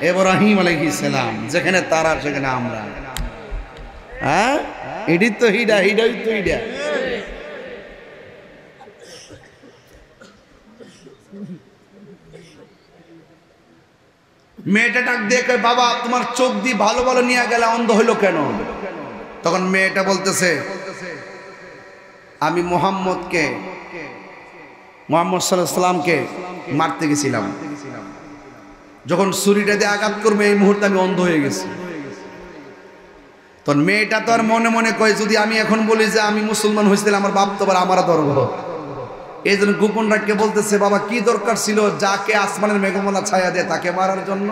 ইব্রাহিম আলাইহিস সালাম, যেখানে তারা সেখানে আমরা। হ্যাঁ, এডি তো হিডাই তো হিডা। মেয়েটা ডাক দিয়ে কয়, বাবা তোমার চোখ দিয়ে ভালো ভালো নিয়ে গেলে অন্ধ হইলো কেন? তখন মেয়েটা বলতেছে, আমি মুহাম্মদ সাল্লাল্লাহু আলাইহি সাল্লামকে মারতে গেছিলাম, যখন ছুরিটা দিয়ে আঘাত করবে এই মুহূর্তে আমি অন্ধ হয়ে গেছি। তখন মেয়েটা তো আর মনে মনে কয়, যদি আমি এখন বলি যে আমি মুসলমান হয়েছিলাম আমার বাপ তো আবার আমারা ধরবো। এই জন্য গোপন রাখকে বলতেছে, বাবা কি দরকার ছিল যাকে আসমানের মেঘমালা ছায়া দেয় তাকে মারার জন্য?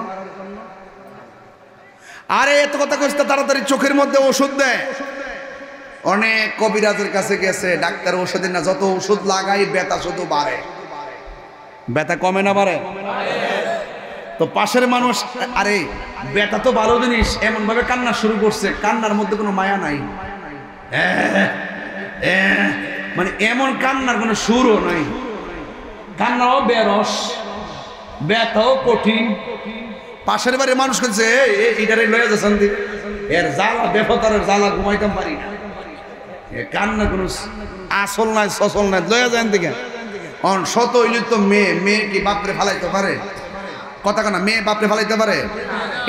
আরে এত কথা কইস না, তাড়াতাড়ি চোখের মধ্যে ওষুধ দেয়। অনেক কবিরাজের কাছে গেছে, ডাক্তার ওষুধের না, যত ওষুধ লাগাই ব্যথা শুধু বাড়ে। ব্যথা কমে না বাড়ে? তো পাশের মানুষ, আরে ব্যথা তো ভালো জিনিস, এমন ভাবে কান্না শুরু করছে, কান্নার মধ্যে কোনো মায়া নাই, মানে এমন কান্নার কোনো সুরও নাই। কান্নাও বেরস, ব্যথাও কঠিন। পাশের বাড়ির মানুষ করছে, এইটারে লয়ে যাচ্ছেন এর জ্বালা বেফতার জ্বালা ঘুমাইতাম পারি না। কান্না কোনো আসল নাই সচল নাই, লয়ে যান দিকে। শত হইলে তো মেয়ে কি বাপরে ফালাইতে পারে? কথা কেনা, মেয়ে বাপরে ফালাইতে পারে?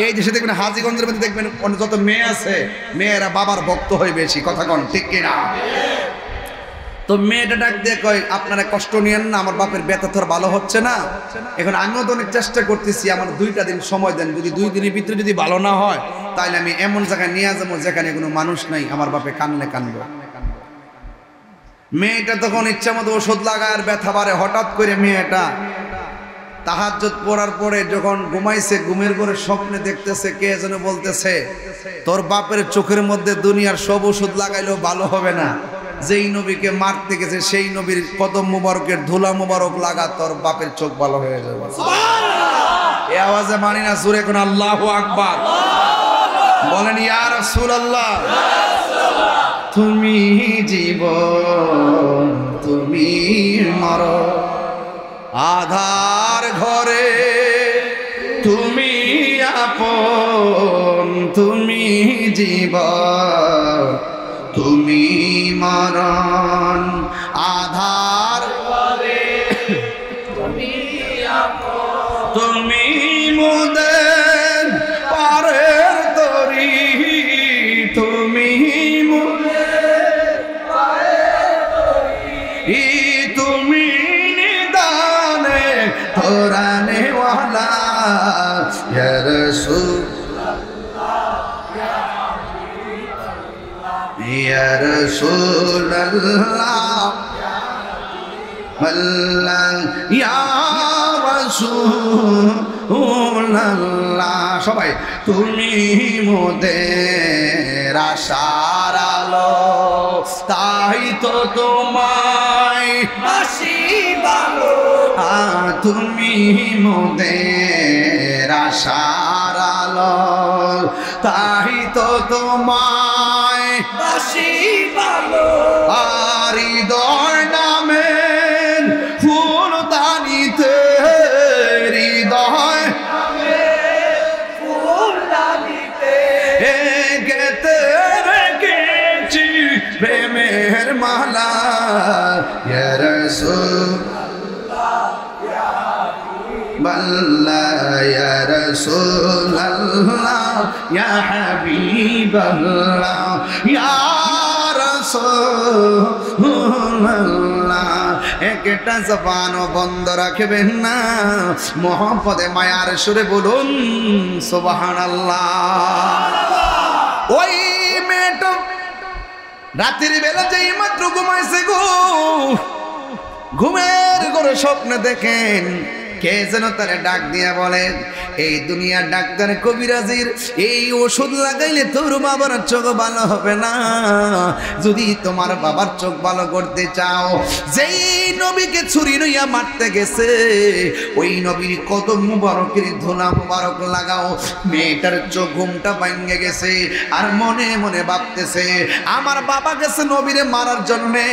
এই দেশে দেখবেন হাজীগঞ্জের মধ্যে দেখবেন যত মেয়ে আছে মেয়েরা বাবার ভক্ত হয় বেশি। কথা কন ঠিক কিনা? তো মেয়েটা ডাক দিয়ে কয়, আপনারা কষ্ট নিয়েন না, আমার বাপের ব্যথা তো ভালো হচ্ছে না। এখন আমিও তো অনেক চেষ্টা করতেছি, আমার 2টা দিন সময় দেন, যদি 2 দিনের ভিতরে যদি ভালো না হয় তাহলে আমি এমন জায়গায় নিয়ে যাবো যেখানে কোনো মানুষ নাই, আমার বাপে কানলে কানবো। মেয়েটা তখন ইচ্ছা মতো ওষুধ লাগায় আর ব্যথা বাড়ে। হঠাৎ করে মেয়েটা তাহাজ্জুদ পড়ার পরে যখন ঘুমাইছে, ঘুমের ঘরে স্বপ্নে দেখতেছে কে যেন বলতেছে, তোর বাপের চোখের মধ্যে দুনিয়ার সব ওষুধ লাগাইলেও ভালো হবে না, যেই নবীকে মারতে গেছে সেই নবীর কদম মুবারকের ধুলা মুবারক লাগা, তোর বাপের চোখ ভালো হয়ে যাবে। এই আওয়াজে মানি না জোরে কোন আল্লাহু আকবার বলেন। ইয়া রাসূলুল্লাহ, তুমি জীবন তুমি মরণ, আধার ঘরে তুমি আপন, তুমি জীবন তুমি মরণ, আধার ঘরে তুমি আপন, তুমি মুদের পারের তরি, তুমি মুদের পারের তরি, তুমি নিদানে ধরানে ওয়ালা ইয়া রাসূলুল্লাহ ইয়া রাসূলুল্লাহ ইয়া রাসূলুল্লাহ। সবাই তুমি মোদের আশার আলো, তাই তো তোমায় বাসি ভালো, তুমি মোদের আশার আলো, তাই তো তোমায় বাসি ভালো। আর হৃদয় নামে ফুল দানিতে, হৃদয় ফুল দানিতে গেতে রেখেছি প্রেমের মালা, ইয়া রাসূলুল্লাহ ইয়া হাবিবাল্লাহ ইয়া রাসূলুল্লাহ ইয়া হাবিবাল্লাহ ইয়া রাসূলুল্লাহ। একটা জবানও বন্ধ রাখবেন না, মোহাম্মদে মায়ার সুরে বলুন সুবহানাল্লাহ। ওই মেয়েটা রাতের বেলা যেই মাত্র ঘুমাইছে গো, ঘুমের ঘরে স্বপ্ন দেখেন কে যেন তারে ডাক দিয়া বলেন, এই দুনিয়ার ডাক্তার কবিরাজির এই ওষুধ লাগাইলে তোর বাবার চোখ ভালো হবে না। যদি তোমার বাবার চোখ ভালো করতে চাও, যেই নবীকে ছুরি লইয়া মারতে গেছে ওই নবীর কদম মুবারকের ধুলা মুবারক লাগাও। মেয়েটার চোখ ঘুমটা ভাঙে গেছে আর মনে মনে ভাবতেছে আমার বাবা গেছে নবীরে মারার জন্যে,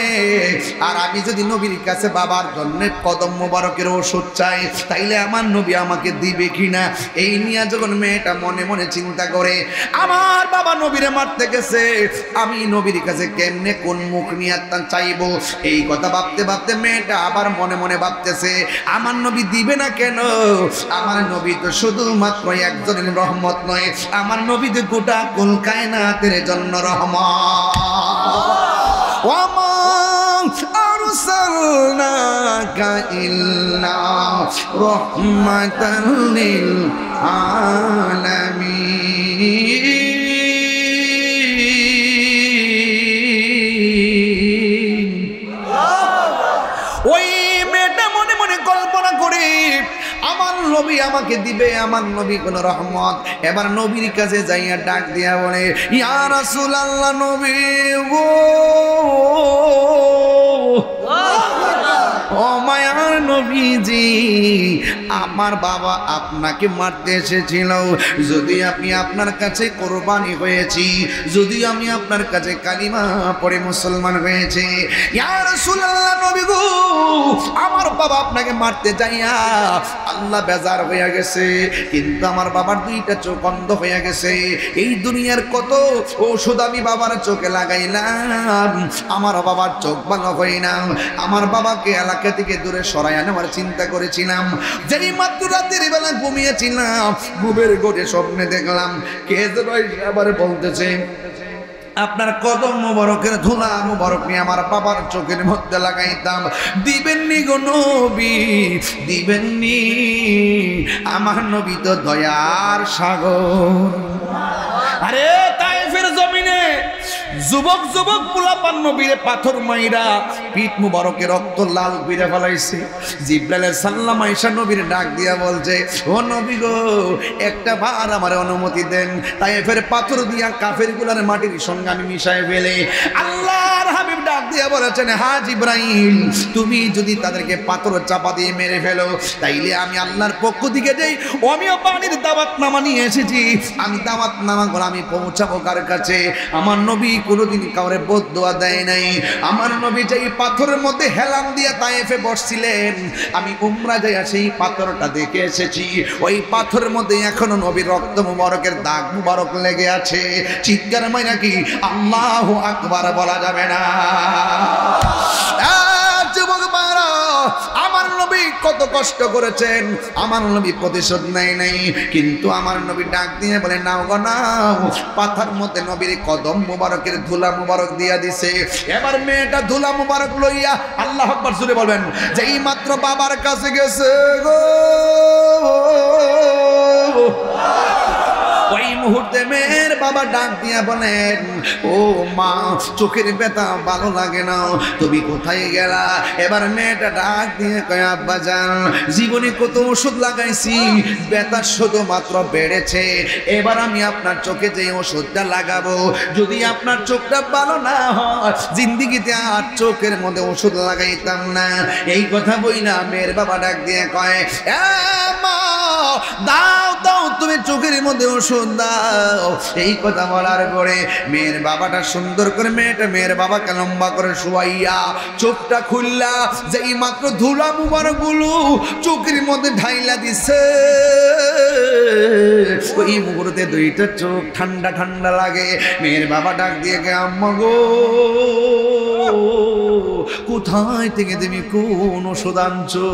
আর আমি যদি নবীর কাছে বাবার জন্যে কদম মুবারকের ওষুধ চাই তাইলে আমার নবী আমাকে দিবে কিনা। এই নিয়ে যখন মেয়েটা মনে মনে চিন্তা করে আমার বাবা নবীরে মারতে গেছে, আমি নবীর কাছে কেমনে কোন মুখ নিয়ে চাইবো, এই কথা ভাবতে ভাবতে মেয়েটা আবার মনে মনে ভাবতেছে আমার নবী দিবে না কেন, আমার নবী তো শুধুমাত্র একজনের রহমত নয়, আমার নবী তো গোটা কুল কায়নাতের জন্য রহমত। আরসালনাকা ইল্লা রাহমাতাল লিল আলামিন। ওই মেয়েটা মনে মনে কল্পনা করে আমার নবী আমাকে দিবে, আমার নবী কোন রহমত। এবার নবীর কাছে যাইয়া ডাক দিয়া বলে ইয়া রাসূলুল্লাহ, নবী গো, ও মায়ার নবীজি, আমার বাবা আপনাকে মারতে এসেছিল, যদি আমি আপনার কাছে কোরবানি হয়েছি, যদি আমি আপনার কাছে কালিমা পড়ে মুসলমান হয়েছে, ইয়া রাসূলুল্লাহ নবী গো, আমার বাবা আপনাকে মারতে যাইয়া আল্লাহ বেজার হয়ে গেছে, কিন্তু আমার বাবার দুইটা চোখ বন্ধ হয়ে গেছে। এই দুনিয়ার কত ওষুধ আমি বাবার চোখে লাগাইলাম, আমার বাবার চোখ ভালো হয় না। আমার বাবাকে এলাকা থেকে দূরে সরাই আনার চিন্তা করেছিলাম, যেই মাত্র রাতের বেলা ঘুমিয়েছিলাম, ঘুমের ঘরে স্বপ্নে দেখলাম কে যেন আবার বলতেছে আপনার কদম মুবারকের ধুলা মুবারক নিয়ে আমার বাবার চোখের মধ্যে লাগাইতাম, দিবেননি গো নবী, দিবেননি। আমার নবী তো দয়ার সাগর। আরে তায়েফের জমিনে যুবক যুবক পোলাপান নবীরে পাথর মাইরা পিঠ মুবারকে রক্ত লাল করে ফেলাইছে। জিবরাইল সাল্লাম আয়েশা নবীর ডাক দিয়া বলছে, ও নবী গো, একটা বার আমার অনুমতি দেন, তায়েফের পাথর দিয়া কাফের গুলার মাটির সঙ্গে আমি মিশায় ফেলে। আল্লাহর হাবিব ডাক দিয়া বলেছেন, হ্যাঁ জিবরাইল, তুমি যদি তাদেরকে পাথর চাপা দিয়ে মেরে ফেলো তাইলে আমি আল্লাহর পক্ষ থেকে যেই অমিয় পানির দাওয়াত নামা নিয়ে এসেছি, আমি দাওয়াত নামা করে আমি পৌঁছাবো কার কাছে? আমার নবী কোনোদিন কাউরে বদদোয়া দেয় নাই। আমার নবী যেই পাথরের মধ্যে হেলাম দিয়ে তায়েফে বসছিলেন, আমি উমরা যাইয়া সেই পাথরটা দেখে এসেছি। ওই পাথরের মধ্যে এখনো নবীর রক্ত মুবারকের দাগ মুবারক লেগে আছে। চিৎকার মাইরা কি আল্লাহু আকবার বলা যাবে না? যুবক মারা, আমার নবী কত কষ্ট করেছেন, আমার নবী প্রতিশোধ নেয় নাই, কিন্তু আমার নবী ডাক দিয়ে বলে নাও গো নাও। পাথার মধ্যে নবীর কদম মুবারকের ধুলা মুবারক দিয়া দিছে। এবার মেয়েটা ধুলা মুবারক লইয়া আল্লাহু আকবার জোরে বলবেন, যেই মাত্র বাবার কাছে গেছে গো, ওই মুহূর্তে মেয়ের বাবা ডাক দিয়া বলেন, ও মা, চোখের ব্যথা ভালো লাগে না, তুমি কোথায় গেলা? এবার মেয়েটা ডাক দিয়ে কয়, আব্বা জান, জীবনে কত ওষুধ লাগাইছি, ব্যথা শুধুমাত্র বেড়েছে, এবার আমি আপনার চোখে যে ওষুধটা লাগাবো, যদি আপনার চোখটা ভালো না হয় জিন্দিগিতে আর চোখের মধ্যে ওষুধ লাগাইতাম না। এই কথা বই না মেয়ের বাবা ডাক দিয়ে কয়, মা দাও দাও, তুমি চোখের মধ্যে ওষুধ দাও। এই কথা বলার পরে মেয়ের বাবাটা সুন্দর করে মেয়ের বাবাকে লম্বা করে শুয়াইয়া চোখটা খুললা, যেই মাত্র ধুলা মুবারক গুলো চোখের মধ্যে ঢাইলা দিছে, ওই মুহূর্তে দুইটা চোখ ঠান্ডা ঠান্ডা লাগে। মেয়ের বাবা ডাক দিয়ে গে, আম্মা গো, কোথায় থেকে তুমি কোন ওষুধ আনছো?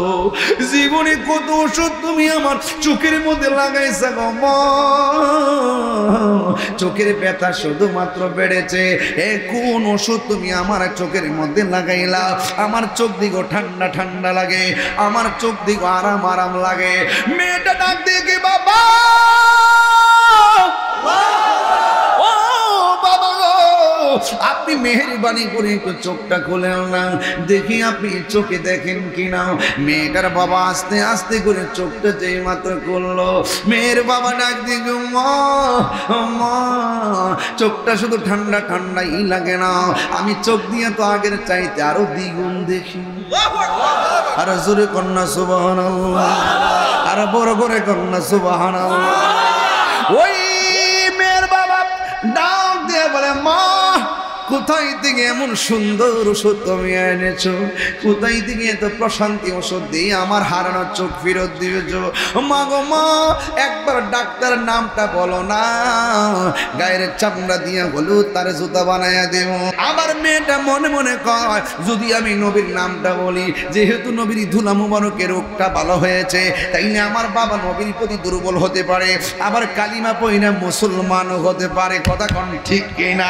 জীবনে কত ওষুধ তুমি আমার চোখের মধ্যে লাগাইছা গো মা। চোখের ব্যথা শুধুমাত্র বেড়েছে। এ কোন ওষুধ তুমি আমার চোখের মধ্যে লাগাইলা? আমার চোখ দিগো ঠান্ডা ঠান্ডা লাগে, আমার চোখ দিগো আরাম আরাম লাগে। মেয়েটা ডাক দিয়ে কি বাবা, ও বাবা গো, আপনি মেহেরবানি করে একটু চোখটা খুলে না, দেখি আপনি চোখে দেখেন কিনা। মেয়েটার বাবা আস্তে আস্তে করে চোখটা যেই মাত্র খুললো, মেয়ের বাবা ডাক দিয়ে মা মা, চোখটা শুধু ঠান্ডা ঠান্ডাই লাগে না, আমি চোখ দিয়ে তো আগের চাইতে আরো দ্বিগুণ দেখি। আর জোরে কন্যা সুবহানাল্লাহ, আর বড় করে কন্যা সুবহানাল্লাহ। ওই মেয়ের বাবা ডাক দিয়ে বলে মা, কোথায় থেকে এমন সুন্দর ওষুধ তুমি এনেছো? কোথায় থেকে এত প্রশান্তি ওষুধ দিয়ে আমার হারানো চোখ ফেরত দিয়েছো? মা গো মা, একবার ডাক্তার নামটা বলো না, গায়ের চামড়া দিয়ে হলুদ তার জুতা বানাইয়া দেব। আমার মেয়েটা মনে মনে কয়, যদি আমি নবীর নামটা বলি, যেহেতু নবীর ধুলা মুবারকের রোগটা ভালো হয়েছে, তাই না আমার বাবা নবীর প্রতি দুর্বল হতে পারে, আবার কালিমা পড়িনা মুসলমানও হতে পারে। কথা কোন ঠিক কিনা?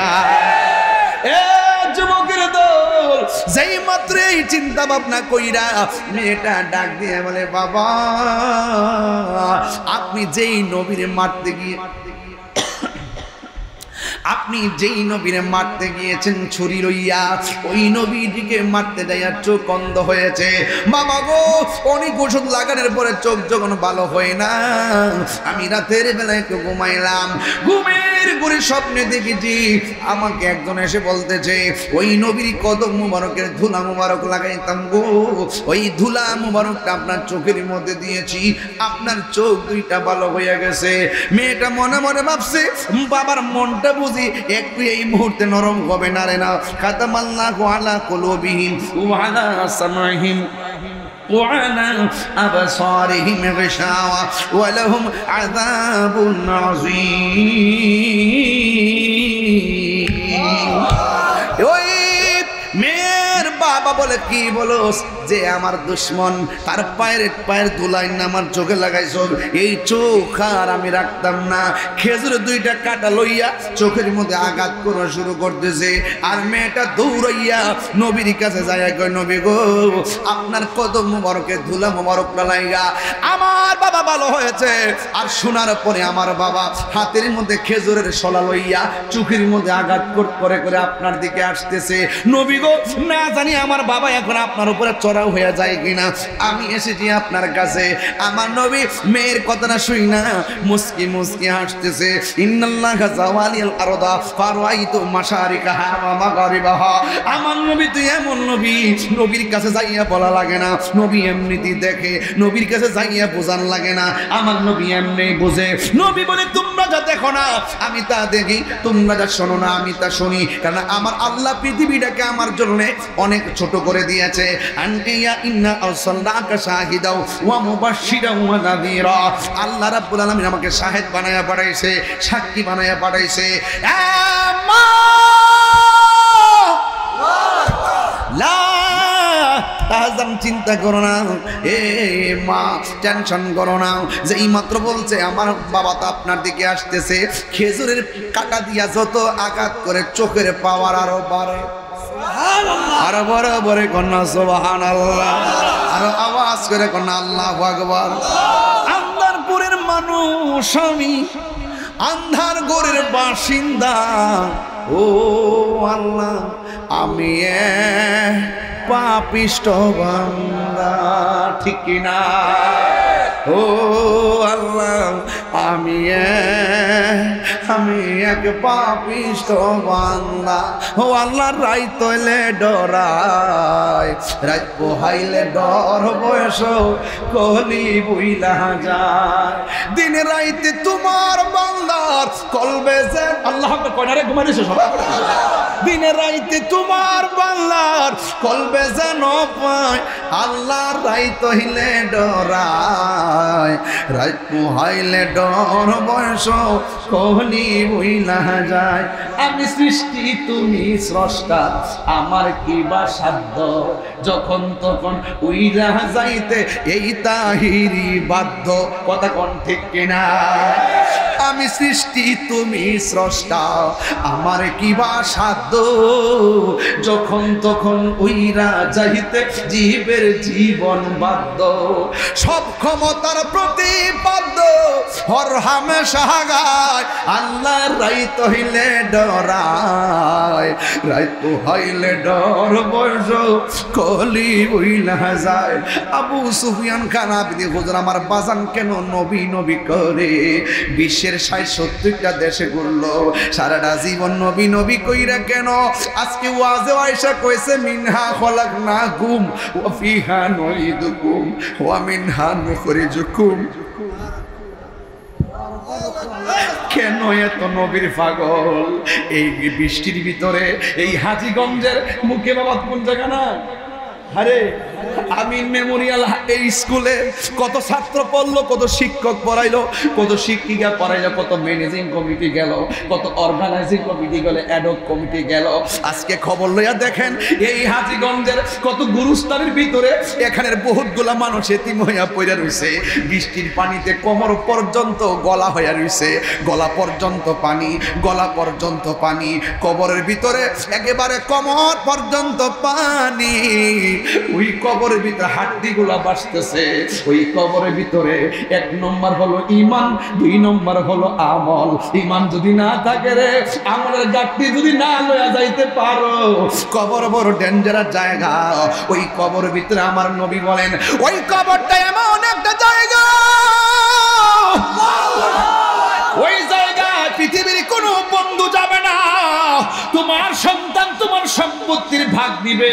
যুবকের দল যেই মাত্র এই চিন্তা ভাবনা কইরা মেয়েটা ডাক দিয়ে বলে বাবা, আপনি যেই নবীর মারতে গিয়ে আপনি যেই নবীরে মারতে গিয়েছেন ছুরি লইয়া, ওই নবীটিকে মারতে যাইয়া চোখ অন্ধ হয়েছে। বাবা গো, অনেক ওষুধ লাগানোর পরে চোখ যখন ভালো হয় না, আমি রাতের বেলা একটু ঘুমাইলাম, ঘুমের ঘুরে স্বপ্নে দেখেছি আমাকে একজন এসে বলতেছে ওই নবীর কদম মুবারকের ধুলা মুবারক লাগাইতাম গো, ওই ধুলা মুবারকটা আপনার চোখের মধ্যে দিয়েছি, আপনার চোখ দুইটা ভালো হয়ে গেছে। মেয়েটা মনে মনে ভাবছে বাবার মনটা বুঝি একটু এই মুহূর্তে নরম হবে না রে না। খাতামাল্লাহু আলা কুলুবিহিম ওয়া আলা সামাইহিম ওয়া আলা আবসারিহিম গিশাওয়া ওয়া লাহুম আযাবুন আযীম। ওই মেয়ের বাবা বলে কি বলো যে আমার দুশ্মন, তার পায়ের ধুলাই না আমার চোখে লাগাইছো, এই চোখ আর আমি রাখতাম না। খেজুরের দুইটা কাটা লইয়া চোখের মধ্যে আঘাত করা শুরু করতেছে, আর মেয়েটা দৌড়াইয়া নবীর কাছে যায়, কয় নবী গো, আপনার কদম মুবারকের ধুলা মুবারক লাগাইয়া আমার বাবা ভালো হয়েছে। আর শোনার পরে আমার বাবা হাতের মধ্যে খেজুরের শলা লইয়া চোখের মধ্যে আঘাত করে করে আপনার দিকে আসতেছে। নবী গো, না জানি আমার বাবা এখন আপনার উপরে চড়াও হয়ে যায় কিনা, আমি এসেছি আপনার কাছে। আমার নবী মেয়ের কথাটা শুই না মুস্কি মুস্কি হাসতেছে। ইন্নাল্লাহা জাওয়ালিল আরদা ফারাইতু মাশারিকাহা ওয়া মাগারিবাহা। আমার নবী তুই এমন নবী, নবীর কাছে যাইয়া বলা লাগে না, নবী এমনিতেই দেখে, নবীর কাছে যাইয়া বোঝান লাগে না, আমার নবী এমনি বোঝে। নবী বলে তোমরা যা দেখো না আমি তা দেখি, তোমরা যা শোনো না আমি তা শুনি, কারণ আমার আল্লাহ পৃথিবীটাকে আমার জন্য অনেক ছোট করে দিয়েছে। আনকিয়া ইন্না আরসালনাকা শাহিদাও ওয়া মুবাশশিরাও ওয়া নাযীরা। আল্লাহ রাব্বুল আলামিন আমাকে শাহিদ বানায়া পাঠাইছে, সাক্ষী বানায়া পাঠাইছে। চিন্তা করো না এ মা, টেনশন করো না, যে এই মাত্র বলছে আমার বাবা তো আপনার দিকে আসতেছে, খেজুরের কাটা দিয়া যত আঘাত করে চোখের পাওয়ার আরো বাড়ে। আরো বড় বড় কন্যা সুবহানাল্লাহ, আরো আওয়াজ করে কন্যা আল্লাহু আকবার। আন্দারপুরের মানুষ আমি, আন্ধারগড়ের বাসিন্দা, ও আল্লাহ আমি পাপিষ্ট বান্দা, ঠিক কিনা? ও আল্লাহ আমি এক পাপিষ্ট বান্দা। ও আল্লাহ রাইত তৈলে ডরাই, রাত পোহাইলে ডর বয়স কলি বুইলা যায়। দিন রাইতে তোমার বান্দার কলবে যে আল্লাহ কয়নারে ঘুমাইছে সবাই। দিনে রাইতে তোমার বান্দার কলবে যেন পায়, আল্লাহ রাইত হইলে ডরায়, রাত পোহাইলে ডর বয়স কলি বুইলা যায়। আমি সৃষ্টি তুমি স্রষ্টা, আমার কি বা সাধ্য, যখন তখন উইলা যাইতে এই তাহিরি বাধ্য। কথা কোন ঠিক কিনা? আমি সৃষ্টি তুমি স্রষ্টা, আমার কি বা সাধ্য যখন তখন উইরা যাইতে জীবের জীবন বাধ্য। সব ক্ষমতার প্রতিপাদ্য হর হামেশা গায়, আল্লাহর রাইত হইলে ডরায়, রাইত হইলে ডর বয়স কলি উইলা যায়। আবু সুফিয়ান খান আবিদি হুজুর আমার বাজান কেন নবী নবী করে বিশ্বের ৬০-৭০টা দেশে ঘুরলো, সারাটা জীবন নবী নবী কইরা কেন? আজকে ওয়াজে আয়েশা কইছে মিনহা খলাকনাকুম ওয়া ফিহা নুইদুকুম ওয়া মিনহা নুখরিজুকুম। কেন এত নবীর পাগল? এই বৃষ্টির ভিতরে এই হাজীগঞ্জের মুখে বাবা কোন জায়গা না, আরে আমিন মেমোরিয়াল এই স্কুলে কত ছাত্র পড়লো, কত শিক্ষক পড়াইলো, কত শিক্ষিকা পড়াইলো, কত ম্যানেজিং কমিটি গেল, কত অর্গানাইজিং কমিটি গেল, অ্যাডক কমিটি গেল। আজকে খবর লইয়া দেখেন এই হাজীগঞ্জের কত গুরুস্থানের ভিতরে এখানের বহুতগুলা মানুষ এতিম হইয়া পড়ে রইছে, বৃষ্টির পানিতে কোমর পর্যন্ত গলা হইয়া রইছে, গলা পর্যন্ত পানি, গলা পর্যন্ত পানি, কবরের ভিতরে একেবারে কোমর পর্যন্ত পানি। ওই কবরের ভিতরে হাড্ডিগুলা বাসতেছে। ওই কবরের ভিতরে ১ নম্বর হলো ঈমান, ২ নম্বর হলো আমল। ঈমান যদি না থাকে রে, আমলের গাঁটটি যদি না লয়া যাইতে পারো, কবর বড় ডেঞ্জারাস জায়গা। ওই কবরের ভিতরে আমার নবী বলেন ওই কবরটা এমন একটা জায়গা, ওই জায়গায় পৃথিবীর কোনো বন্ধু যাবে না। তোমার সন্তান তোমার সম্পত্তির ভাগ দিবে,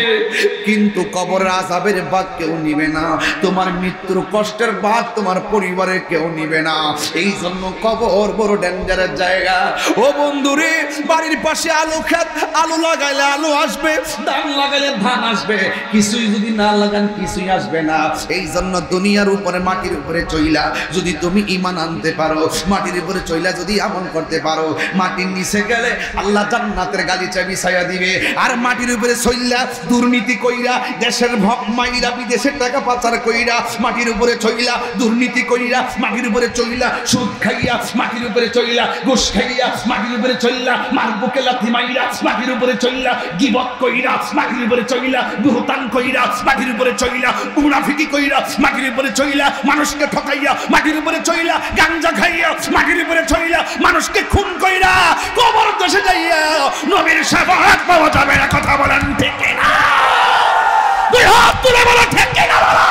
কিন্তু কবরের আযাবের ভাগ কেউ নিবে না। তোমার মৃত্যুর কষ্টের ভাগ তোমার পরিবারের কেউ নিবে না। এই জন্য কবর বড় ডেঞ্জারের জায়গা। ও বন্ধুরে, বাড়ির পাশে আলু ক্ষেত, আলু লাগাইলে আলু আসবে, ধান লাগাইলে ধান আসবে, কিছুই যদি না লাগান কিছুই আসবে না। এই জন্য দুনিয়ার উপরে মাটির উপরে চইলা যদি তুমি ঈমান আনতে পারো, মাটির উপরে চইলা যদি আমল করতে পারো, মাটির নিচে গেলে আল্লাহ জান্নাতের গালিচা বিছাইয়া দিবে। আর মাটির উপরে চইলা দুর্নীতি কইরা, দেশের ভক মাইরা, বিদেশের টাকা পাচার কইরা, মাটির উপরে চইলা দুর্নীতি কইরা, মাটির উপরে চইলা সুদ খাইয়া, মাটির উপরে চইলা ঘুষ খাইয়া, মাটির উপরে চইলা মার বুকে লাথি মাইরা, মাটির উপরে চইলা গীবত কইরা, মাটির উপরে চইলা বুহতান কইরা, মাটির উপরে চইলা মুনাফিকি কইরা, মাটির উপরে চইলা মানুষকে ঠকাইয়া, মাটির উপরে চইলা গাঞ্জা খাইয়া, মাটির উপরে চইলা মানুষকে খুন কইরা, কবর দেশে যাইয়া নবীর শাফাআত পাওয়া যাবে না। কথা বলেন ঠিক না? দুই হাত তুলে বলো ঠিক না? বলো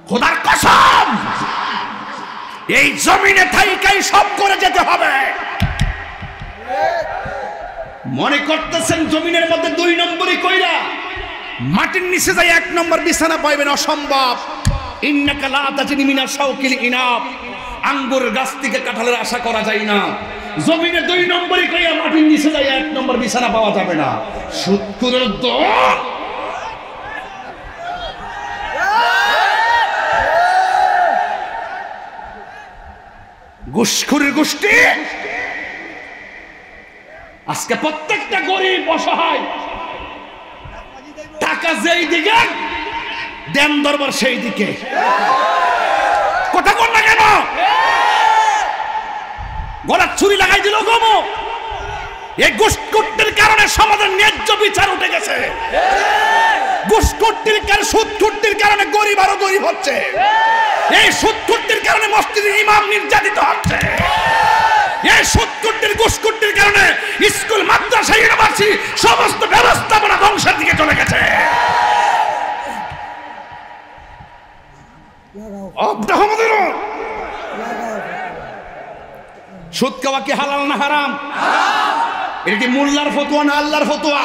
খোদার কসম, এই জমিনে থাইকাই সব করে যেতে হবে। মনে করতেছেন জমিনের মধ্যে ২ নম্বরই কইরা মাটির নিচে যাই ১ নম্বর বিছানা পাইবেন? অসম্ভব। ইন্নাকা লা তাজনি মিনা শাওকিল ইনাব, আঙ্গুর গাছ থেকে কাঁঠালের আশা করা যায় না। জমিনে ২ নম্বরই কইরা মাটির নিচে যাই ১ নম্বর বিছানা পাওয়া যাবে না। সুৎখোরের দল, ঘুষখোরের গোষ্ঠী। আজকে প্রত্যেকটা গরিব অসহায়, টাকা যেই দিকে দেন দরবার সেই দিকে। কথা বল না কেন? গলার ছুরি লাগাই দিল গমো। এই ঘুষখোরদের কারণে সমাজের ন্যায্য বিচার উঠে গেছে। ঘুষখোরদের কারণে, সুদখোরদের কারণে গরিব আরো গরিব হচ্ছে। এই সুদখোরদের কারণে মসজিদের ইমাম নির্যাতিত হচ্ছে। এই সুদখোরদের, ঘুষখোরদের কারণে স্কুল, মাদ্রাসা, ইউনিভার্সিটি সমস্ত ব্যবস্থাপনা ধ্বংসের দিকে চলে গেছে। সুদ খাওয়া কি হালাল না হারাম? এটা কি মোল্লার ফতোয়া না আল্লাহর ফতোয়া?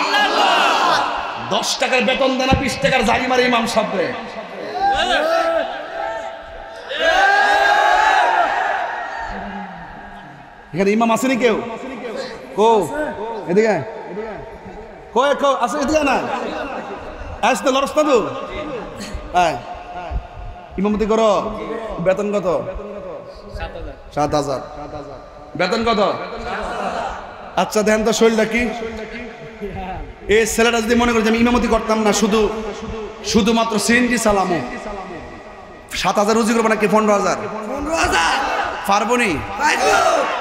10 টাকার বেতন দেনা 20 টাকার জারি মারে ইমাম সাহেবরে। এখানে ইমাম আসেনি কেউ? কো এদিকে কয় কো আছে এদিকে না? আসতে লড়স না তো? ইমামতি করো, বেতন কত? 7,000। বেতন কত? আচ্ছা দেখেন তো শরীরটা কি। এই ছেলেটা যদি মনে করি যে আমি ইমামতি করতাম না, শুধুমাত্র সিএনজি চালামো, 7,000 রুজি করবো নাকি 15,000?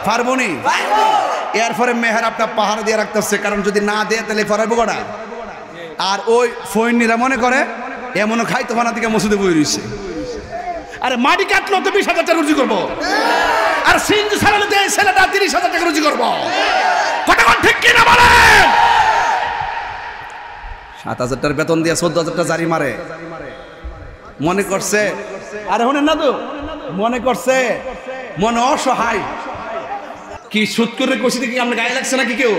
পারবনি। এরপরে মেহরাবটা পাহাড় দিয়ে রাখতেছে, কারণ যদি না দেয় তাহলে ফরাইব কটা। আর ওই ফৈনিরা মনে করে এমনও খাইতো ফানা থেকে মসজিদে বই রয়েছে। আরে মাটি কাটলো তো 20,000 টাকা রুজি করবো, আর সিএনজি চালালে তো এই ছেলেটা 30,000 টাকা রুজি করবো। কথা কোন ঠিক কিনা বলেন? 7,000 টাকার বেতন দিয়ে 14,000 টাকা জারি মারে। মনে করছে, আরে শোনেন না তো, মনে করছে মনে অসহায়। কি সুদ করে কষি দেখি আপনার গায়ে লাগছে নাকি? কেউ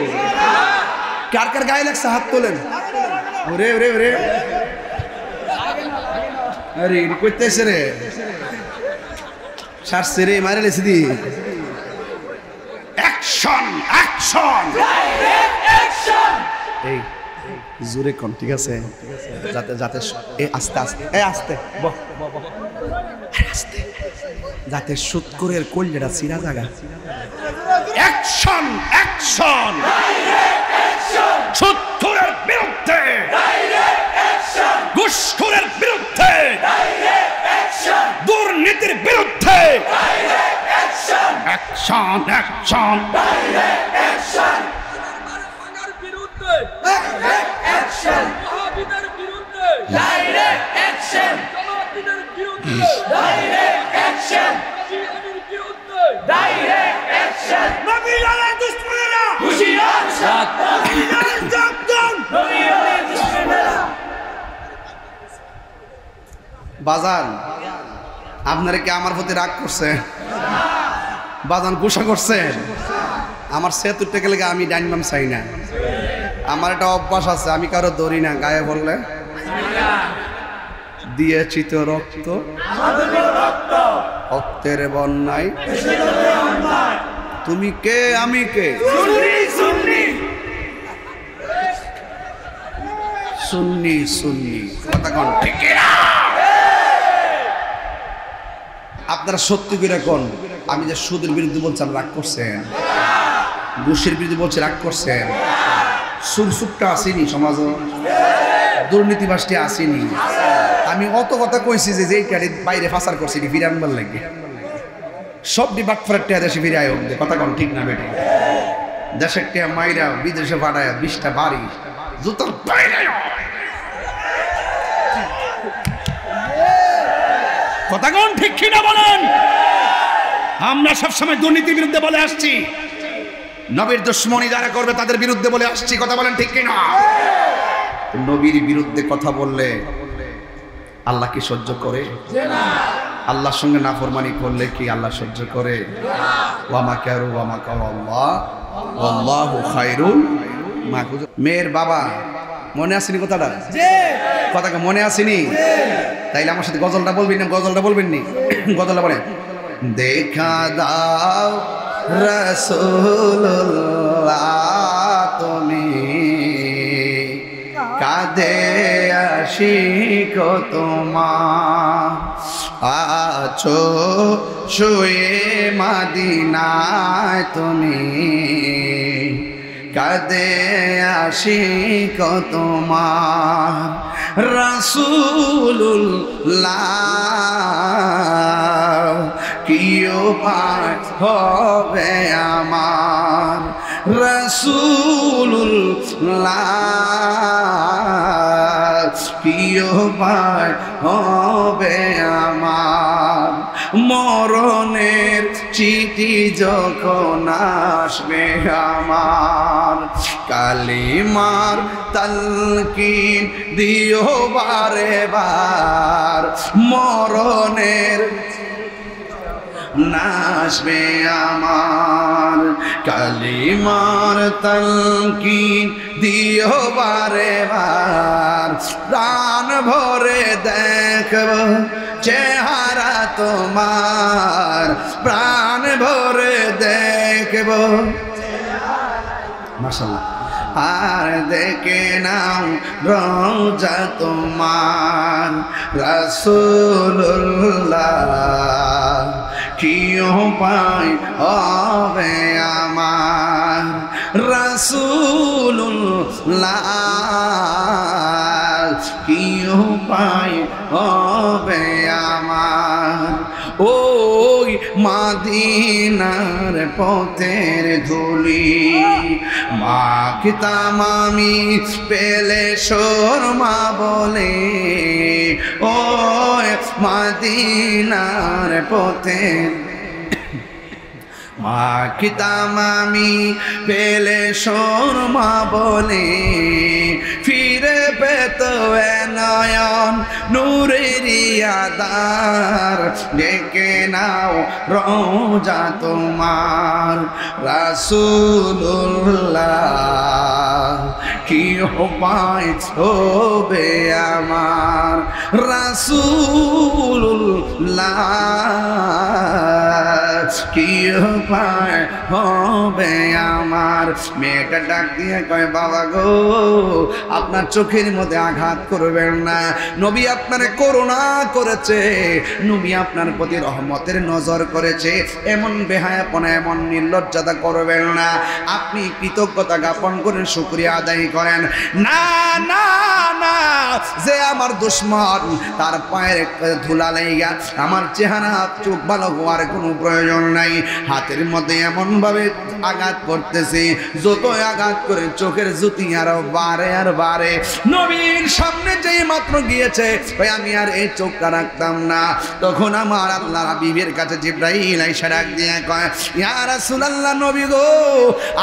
কার কার গায়ে লাগছে হাত তোলেন। ওরে ওরে ওরে, আরে কইতেছে রে, সারছে রে, মারে লেছি দি। অ্যাকশন অ্যাকশন এই জোরে কোন, ঠিক আছে? যাতে যাতে আস্তে আস্তে আস্তে আস্তে, যাতে সুৎকরের কল্যাণটা চিরা জায়গা। অ্যাকশন অ্যাকশন, সুৎকরের বিরুদ্ধে, ঘুষখোরের বিরুদ্ধে, দুর্নীতির বিরুদ্ধে অ্যাকশন অ্যাকশন, বাজান আপনারা কি আমার প্রতি রাগ করছে? বাজান গুসা করছেন? আমার সে তুলতে গেলে আমি ডাইন বাম চাই না। আমার একটা অভ্যাস আছে, আমি কারো ধরি না, গায়ে বললে দিয়েছি তো রক্ত, রক্তের বন্যায় তুমি কে আমি কে, সুন্নি সুন্নি। কথা কোন ঠিক না? আপনারা সত্যি করে কোন, আমি যে সুদের বিরুদ্ধে বলছি রাগ করছেন? ঘুষের বিরুদ্ধে বলছি রাগ করছেন? সুরসুপটা আসেনি সমাজ, দুর্নীতিবাসটি আসেনি। আমি অত কথা কইছি যে যেই কারি বাইরে ফাঁসার করছি ফিরে আনবার লাগে, সব ডিবাটফারের টেয়া দেশে ফিরে আয়। কথা কোন ঠিক না বেটি? দেশের টেয়া মাইরা বিদেশে পাঠায় 20টা বাড়ি জুতোর বাইরে। কথা কোন ঠিক কিনা বলেন? আমরা সবসময় দুর্নীতির বিরুদ্ধে বলে আসছি, নবীর দুশ্মনী যারা করবে তাদের বিরুদ্ধে বলে আসছি। কথা বলেন ঠিক কিনা? নবীর বিরুদ্ধে কথা বললে আল্লাহ কি সহ্য করে? আল্লাহর সঙ্গে নাফরমানি করলে কি আল্লাহ সহ্য করে? ওয়ামা কারু ওয়ামা কাল্লাহ আল্লাহু খায়রুল মাকুজ। মেয়ের বাবা মনে আসেনি কথাটা? কথাটা মনে আসেনি? তাইলে আমার সাথে গজলটা বলবেন না? গজলটা বলবেন নি? গজলটা বলেন। দেখা দাও রাসূলুল্লাহ তুমি কাঁদে আশিক তোমার, আছো শুয়ে মদিনায় তুমি কাঁদে আশিক তোমার। রাসূলুল্লাহ কি উপায় হবে আমার, রাসূলুল্লাহ কি উপায় হবে আমার। মরণের চিঠি যখন আসবে আমার, কালিমার তালকিন দিও বারে বার। মরণের নাসবে আমার, কালিমার তালকিন দিও বারে বার। প্রাণ ভরে দেখব চেহারা তোমার, প্রাণ ভরে দেখব। মাশাআল্লাহ। আর দেখে নাও রওজা তোমার, রাসূলুল্লাহ কি উপায় হবে আমার রাসূলুল্লাহ কি উপায় হবে আমার ওই মাদিনার পথের ধুলি মাখিতাম আমি পেলে শর্মা বলে ওই মাদিনার পথের মাখিতাম আমি পেলে শর্মা বলে ফিরে পেত নয়ন নূরের আধার ডেকে নাও রোজা তোমার রাসূলুল্লাহ কি উপায় হবে আমার রাসূলুল্লাহ কি উপায় হবে আমার মেয়েটা ডাক দিয়ে কয় বাবা গো আপনার চোখের মধ্যে আঘাত করবেন না নবী আপনারে করুণা করেছে নবী আপনার প্রতি রহমতের নজর করেছে এমন বেহায়াপনা এমন নির্লজ্জতা করবেন না আপনি কৃতজ্ঞতা জ্ঞাপন করেন শুকরিয়া আদায় করেন না না না যে আমার দুশমন তার পায়ের ধুলা লেগে আমার চেহারা চোখ ভালো হওয়ার কোনো প্রয়োজন নাই হাতের মধ্যে এমন ভাবে আঘাত করতেছে যতই আঘাত করে চোখের জ্যোতি আরো বাড়ে আর বাড়ে নবীর সামনে যেই মাত্র গিয়েছে আমি আর এই চোখটা রাখতাম না তখন আমার আল্লাহ হাবিবের কাছে জিবরাইল আইসা ডাক দিয়ে কয় ইয়া রাসূলুল্লাহ নবী গো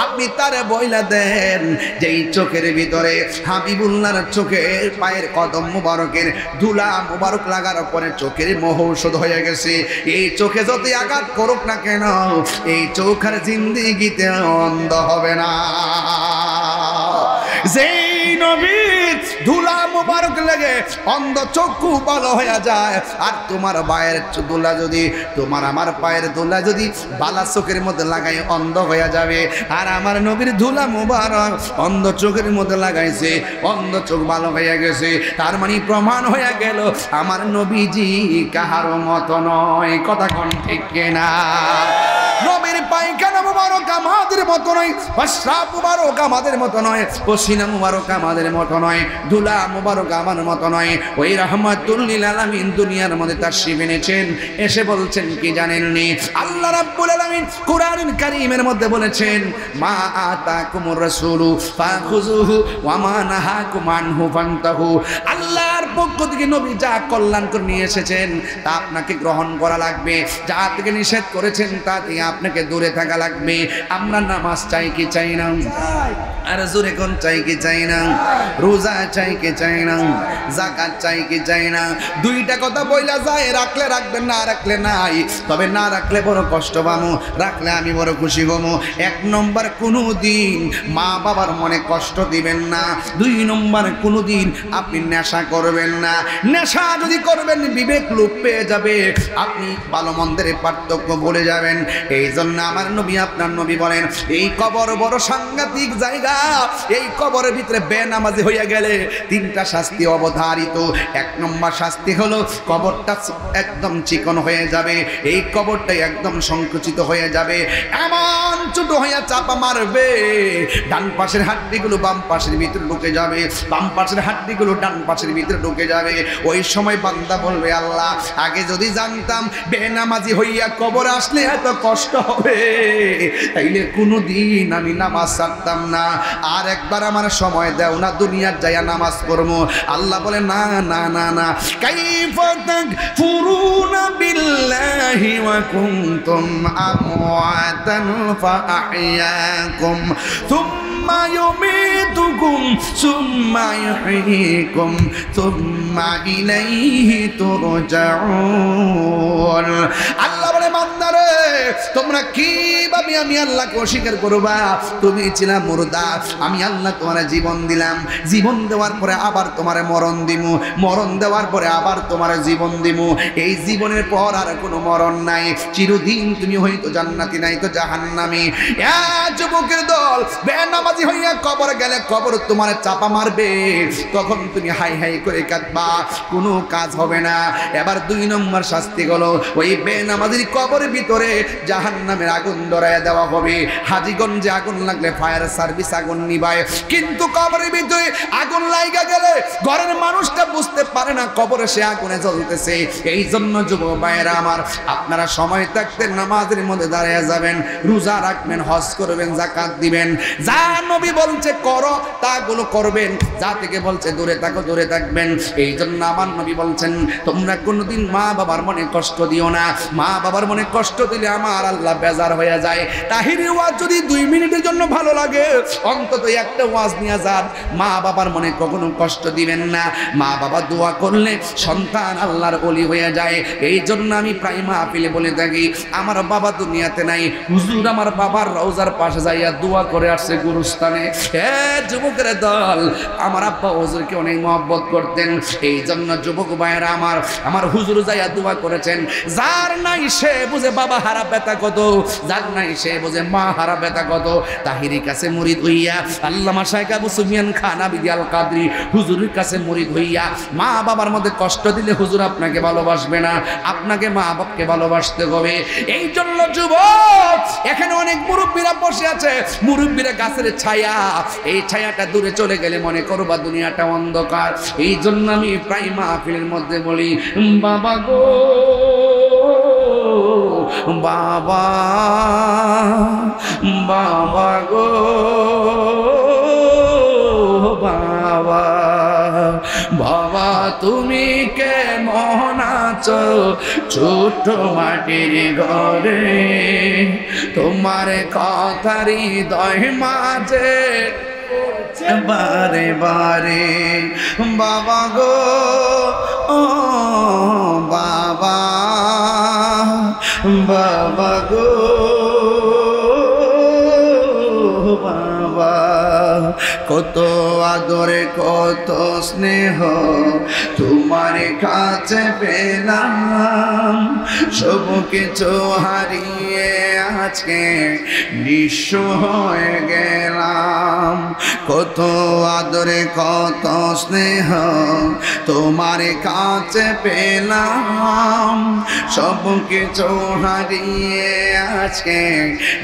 আপনি তারে বইলা দেন যেই চোখের ভিতরে হাবিবুল্লাহর চোখের পায়ের কদম মুবারকের ধুলা মুবারক লাগার পরে চোখের মোহ ঔষধ হয়ে গেছে এই চোখে যতই আঘাত করুক না কেন এই চোখ আর জিন্দেগিতে অন্ধ হবে না যেই নবীর ধুলা মুবারক লেগে অন্ধ চক্ষু ভালো হয়ে যায় আর তোমার পায়ের ধুলা যদি তোমার আমার পায়ের ধুলা যদি বালা চোখের মধ্যে লাগাই অন্ধ হয়ে যাবে আর আমার নবীর ধুলা মুবারক অন্ধ চোখের মধ্যে লাগাইছে অন্ধ চোখ ভালো হয়ে গেছে তার মানে প্রমাণ হয়ে গেল আমার নবীজি কাহারও মতো নয় কথা কোন ঠিক কিনা নবীর পায়খানা মুবারক আমাদের মতো নয় প্রস্রাব মুবারক আমাদের মতো নয় পসিনা মুবারক আমাদের মতো নয় ধুলা মুবারক আমার মতো নয় ওই রাহমাতুল লিল আলামিন দুনিয়ার মধ্যে তাশরীফ এনেছেন এসে বলছেন কি জানেননি আল্লাহ রাব্বুল আলামিন কোরআনুল কারীমের মধ্যে বলেছেন মা আতাকুমুর রাসূলু ফাখুযুহু ওয়া মা নাহাকুম আনহু ফান্তাহু আল্লাহর পক্ষ থেকে নবী যা কল্যাণ করে নিয়ে এসেছেন তা আপনাকে গ্রহণ করা লাগবে যা থেকে নিষেধ করেছেন তা থেকে আপনাকে দূরে থাকা লাগবে আমরা নামাজ চাই কি চাই না আর জোরে কোন চাই কি চাই না রোজা চাই কি চাই না যাকাত চাই কি চাই না দুইটা কথা বইলা যায় রাখলে রাখবেন না রাখলে নাই তবে না রাখলে বড় কষ্ট পাবো রাখলে আমি বড় খুশি হবো এক নম্বর কোনোদিন মা বাবার মনে কষ্ট দিবেন না দুই নম্বর কোনোদিন আপনি নেশা করবেন না নেশা যদি করবেন বিবেক লোপ পেয়ে যাবে আপনি ভালো মন্দের পার্থক্য ভুলে যাবেন এই জন্য আমার নবী আপনার নবী বলেন এই কবর বড় সাংঘাতিক জায়গা এই কবরের ভিতরে বেনামাজি হইয়া গেলে তিনটা শাস্তি অবধারিত এক নম্বর শাস্তি হলো কবরটা একদম চিকন হয়ে যাবে এই কবরটা একদম সংকুচিত হয়ে যাবে এমন ছোট হইয়া চাপা মারবে ডান পাশের হাড্ডিগুলো বাম পাশের ভিতরে ঢুকে যাবে বাম পাশের হাড্ডিগুলো ডান পাশের ভিতরে ঢুকে যাবে ওই সময় বান্দা বলবে আল্লাহ আগে যদি জানতাম বেনামাজি হইয়া কবর আসলে এত কষ্ট হবে তাইলে কোনোদিন আমি নামাজ ছাড়তাম না আর একবার আমার সময় দাও না দুনিয়ার যাইয়া নামাজ পড়বো আল্লাহ বলে না না না না কাইফা তাকফুরুনা বিল্লাহি ওয়া কুনতুম আমওয়াতান ফাআহইয়াকুম সুম্মা ইউমীতুকুম সুম্মা ইউহয়ীকুম সুম্মা ইলাইহি তুরজাউন আল্লাহ বলে বান্দারে তোমরা কিভাবে আমি আল্লাহকে অস্বীকার করবা? তুমি ছিলা মুর্দা, আমি আল্লাহ তোমার জীবন দিলাম, জীবন দেওয়ার পরে আবার তোমার মরণ দিমু, মরণ দেওয়ার পরে আবার তোমার জীবন দিমু। এই জীবনের পর আর কোনো মরণ নাই, চিরদিন তুমি হয়তো জান্নাতি নাই তো জাহান্নামী। যুবকের দল, বেনামাজি হইয়া কবর গেলে কবর তোমার চাপা মারবে, তখন তুমি হাই হাই করে কাঁদবা, কোনো কাজ হবে না। এবার 2 নম্বর শাস্তি হলো ওই বেনামাজির কবরের ভিতরে জাহান্নামের আগুন ধরায় দেওয়া হবে। হাজীগঞ্জে আগুন লাগলে ফায়ার সার্ভিস আগুন নিভায়, কিন্তু কবরের ভিতরে আগুন লাগা গেলে ঘরের মানুষটা বুঝতে পারে না কবরে সে আগুনে জ্বলতেছে। এই জন্য যুবক ভাইয়েরা আমার, আপনারা সময় থাকতে নামাজের মধ্যে দাঁড়িয়ে যাবেন, রোজা রাখবেন, হজ করবেন, যাকাত দিবেন। যা নবী বলছে করো তাগুলো করবেন, যা থেকে বলছে দূরে থাকো দূরে থাকবেন। এই জন্য আমার নবী বলছেন, তোমরা কোনোদিন মা বাবার মনে কষ্ট দিও না, মা বাবার মনে কষ্ট দিলে আমার আল্লাহ বেজার হয়ে যায়। তাহিরি ওয়াজ যদি 2 মিনিটের জন্য ভালো লাগে, অন্তত একটা ওয়াজ নিয়ে যান, মা বাবার মনে কখনো কষ্ট দিবেন না। মা বাবা দোয়া করলে সন্তান আল্লাহর ওলি হয়ে যায়। এই জন্য আমি প্রায় মাহফিলে বলে থাকি, আমার বাবা দুনিয়াতে নাই, হুজুর আমার বাবার রওজার পাশে যাইয়া দোয়া করে আসছে গুরুস্থানে। যুবকের দল, আমার আব্বা হুজুরকে অনেক মহব্বত করতেন। এই জন্য যুবক ভাইয়েরা আমার হুজুর যাইয়া দোয়া করেছেন। যার নাই সে বুঝে বাবা হারা ব্যথা কত, যার নাই সে বুঝে মা হারা ব্যথা কত। তাহিরি কাছে মুরিদ হইয়া আল্লামা শাইখ আবু সুফিয়ান খান আবিদি আল কাদরি হুজুরের কাছে মুরিদ হইয়া মা বাবার মধ্যে কষ্ট দিলে হুজুর আপনাকে ভালোবাসবে না, আপনাকে মা বাপকে ভালোবাসতে হবে। এই জন্য যুবক, এখানে অনেক মুরব্বীরা বসে আছে, মুরব্বীরা গাছের ছায়া, এই ছায়াটা দূরে চলে গেলে মনে করবা দুনিয়াটা অন্ধকার। এই জন্য আমি প্রায় মাহফিলের মধ্যে বলি, বাবা গো বাবা, বাবা গো বাবা, বাবা তুমি কেমন আছো ছোট মাটির ঘরে, তোমার কথারই হৃদয় মাঝে বারে বারে। বাবা গো ও বাবা, বাবা গো বাবা, কত আদরে কত স্নেহ তোমার কাছে পেলাম, সব কিছু হারিয়ে আজকে নিঃস্ব হয়ে গেলাম। কত আদরে কত স্নেহ তোমার কাছে পেলাম, সব কিছু হারিয়ে আজকে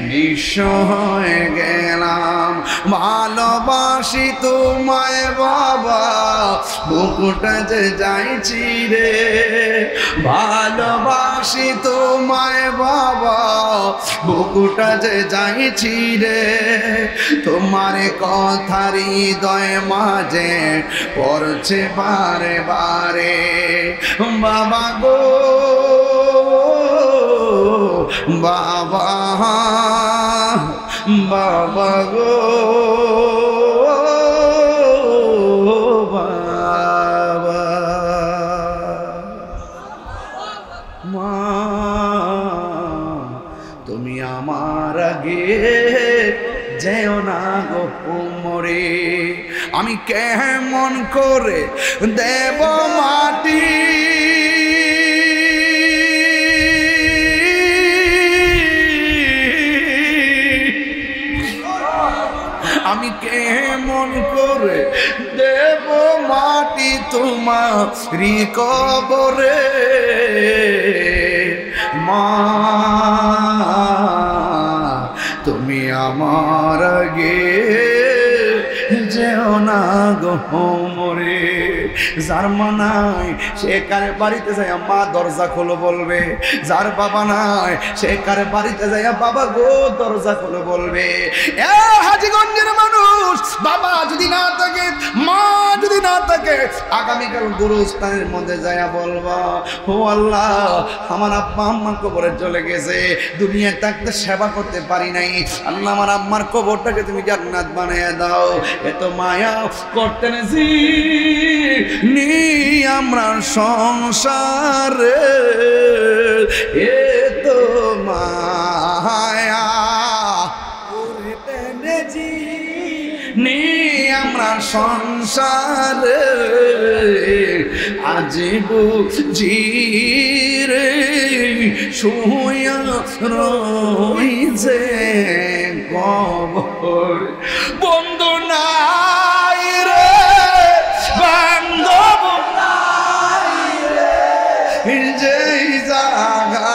নিঃস্ব হয়ে গেলাম। ভালোবাসি তোমায় বাবা, বুকুটা যে যাইছি রে, ভালোবাসি তোমায় বাবা, বুকুটা যে যাইছি রে, তোমার কথার হৃদয় মাঝে পড়ছে বারে বারে। বাবা গো বাবা, বাবা গো বাবা, মা তুমি আমার আগে যেও না গো মরে, আমি কেমন করে দেব মাটি, আমি কেমন করে দেব মাটি তোমারি কবরে। মা তুমি আমার আগে যেও না গো মরে। যার মা নাই সে কারে বাড়িতে যায় মা দরজা খোলো বলবে, যার বাবা নাই সে কারে বাড়িতে যায় বাবা গো দরজা খোলো বলবে। এ হাজীগঞ্জের মানুষ, বাবা যদি না থাকে, মা যদি না থাকে, আগামীকাল গুরুস্থানের মধ্যে যায় বলবা, ও আল্লাহ আমার আব্বা আম্মার কবরে চলে গেছে, দুনিয়ায় থাকতে সেবা করতে পারি নাই, আল্লাহ আমার আম্মার কবরটাকে তুমি জান্নাত বানিয়ে দাও। এত মায়া করতে নেছি নি আমরা সংসারে, এত মা নি আমরা সংসারে আজীব জিরে শুয়া রইছে কবর বন্ধু নাই রে বান্ধব নাই রে যেই জায়গা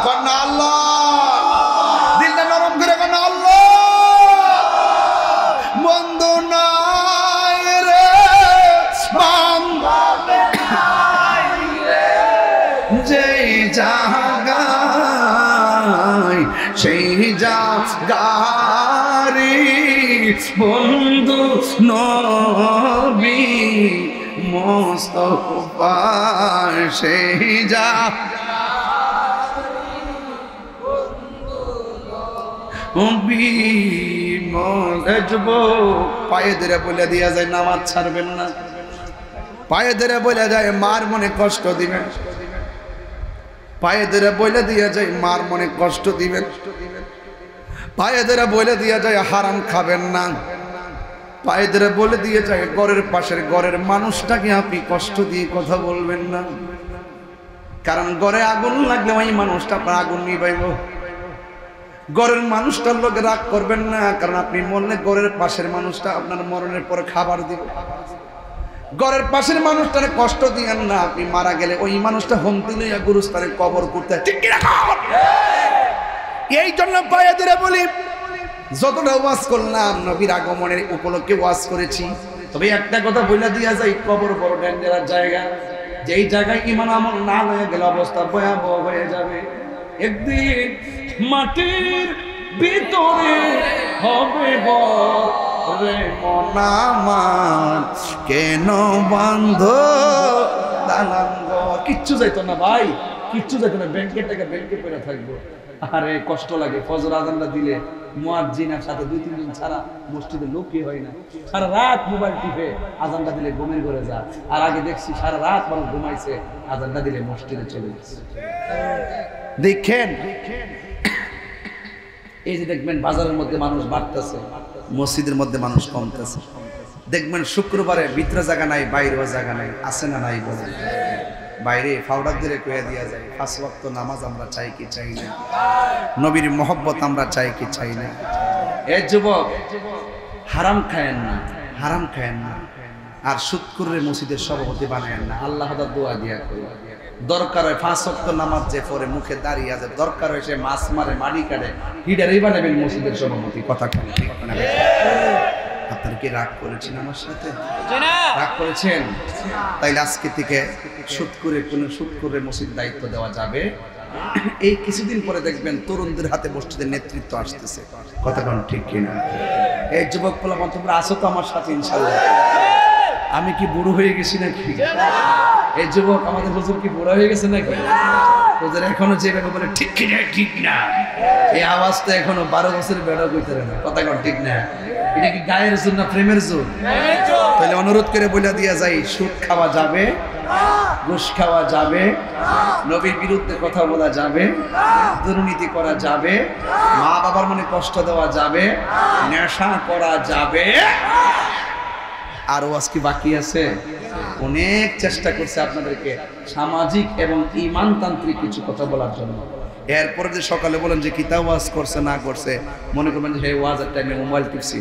কন্যা আল্লাহ দিলটা নরম করে কন্যা আল্লাহ বন্ধু নাই রে বান্ধব নাই রে যেই জায়গা সেই জাগারি বন্ধু নবী মুস্তাফা সেই জাগারি পায়ে ধরে বলে দিয়া যায় নামাজ ছাড়বেন না পায়ে ধরে বলে যায় মার মনে কষ্ট দিবেন পায়ে ধরে বলে দিয়া যায় মার মনে কষ্ট দিবেন পায়ে ধরে বলে দিয়া যায় হারাম খাবেন না পায়ে ধরে বলে দিয়ে যায় ঘরের পাশের ঘরের মানুষটাকে আপনি কষ্ট দিয়ে কথা বলবেন না কারণ ঘরে আগুন লাগলে ওই মানুষটা আপনার আগুন নিবাইব ঘরের মানুষটার লোকে রাগ করবেন না কারণ আপনি মরলে ঘরের পাশের মানুষটা আপনার মরণের পরে খাবার দিবে ঘরের পাশের মানুষটারে কষ্ট দিয়েন না আপনি মারা গেলে ওই মানুষটা হুমকি লইয়া গুরুস্থানে কবর করতে ঠিক কি না এই জন্য পায়ে ধরে বলি যতটা ওয়াজ করলাম নবীর আগমনের উপলক্ষে ওয়াজ করেছি তবে একটা কথা বইলা দিয়া যায় কবর বড় ডেঞ্জারাস জায়গা যেই জায়গায় ঈমান আমল না হয়ে গেলে অবস্থা ভয়াবহ হয়ে যাবে একদিন মাটির ভিতরে হবে রে মনামান কেন বন্ধ দালাঙ্গ কিচ্ছু যাইতো না ভাই কিচ্ছু যাইতো না ব্যাংকের টাকা ব্যাংকে পড়ে থাকবো আরে কষ্ট লাগে ফজর আজানটা দিলে মুয়াজ্জিনের সাথে 2-3 দিন ছাড়া মসজিদে লোকই হয় না সারা রাত মোবাইল টিপে আজানটা দিলে ঘুমের ঘরে যা আর আগে দেখছি সারা রাত মানুষ ঘুমাইছে আজানটা দিলে মসজিদে চলে যাচ্ছে দেখেন এই যে দেখবেন বাজারের মধ্যে মানুষ বাড়তেছে মসজিদের মধ্যে মানুষ কমতেছে দেখবেন শুক্রবারে ভিতরে জায়গা নাই বাইরেও জায়গা নাই আছে না নাই বলেন বাইরে ফাউডার দিয়ে কয়ে দিয়া যায় 5 ওয়াক্ত নামাজ আমরা চাই কি চাই না নবীর মহব্বত আমরা চাই কি চাই না এই যুবক হারাম খায়েন না হারাম খায়েন না আর সুদখোরের মসজিদের সভাপতি বানায়েন না আল্লাহ তাআলা দোয়া দিয়া কই দরকার হয় 5 ওয়াক্ত নামাজ যে পড়ে মুখে দাঁড়িয়ে আছে দরকার হয় সে মাছ মারে মাটি কাটে হিডারই বানাবেন মসজিদের সভাপতি কথা ঠিক না আপনারা কি রাগ করেছেন আমার সাথে রাগ করেছেন তাইলে আজকে থেকে সুদখোরের মসজিদ দায়িত্ব দেওয়া যাবে এই কিছুদিন পরে দেখবেন তরুণদের হাতে মসজিদের নেতৃত্ব আসতেছে কথা কোন ঠিক কিনা এই যুবক পোলাপান তোমরা আসো তো আমার সাথে ইনশাআল্লাহ আমি কি বুড়ো হয়ে গেছি নাকি এই যুবক আমাদের হুজুর কি বুড়ো হয়ে গেছে নাকি হুজুর এখনো যেভাবে বলে ঠিক কিনা ঠিক না এই আওয়াজ তো এখনো 12 বছরের বেড়া কইতে না কথা কোন ঠিক না এটা কি গায়ের জোর না প্রেমের জোর তাহলে অনুরোধ করে বলে দিয়া যাই সুদ খাওয়া যাবে ঘুষ খাওয়া যাবে নবীর বিরুদ্ধে কথা বলা যাবে দুর্নীতি করা যাবে মা বাবার মনে কষ্ট দেওয়া যাবে নেশা করা যাবে আর ওয়াজ কি বাকি আছে অনেক চেষ্টা করছে আপনাদেরকে সামাজিক এবং ঈমানতান্ত্রিক কিছু কথা বলার জন্য এরপরে যে সকালে বলেন যে কিতাব ওয়াজ করছে না করছে মনে করবেন যে হে ওয়াজের টাইমে মোবাইল টিপছি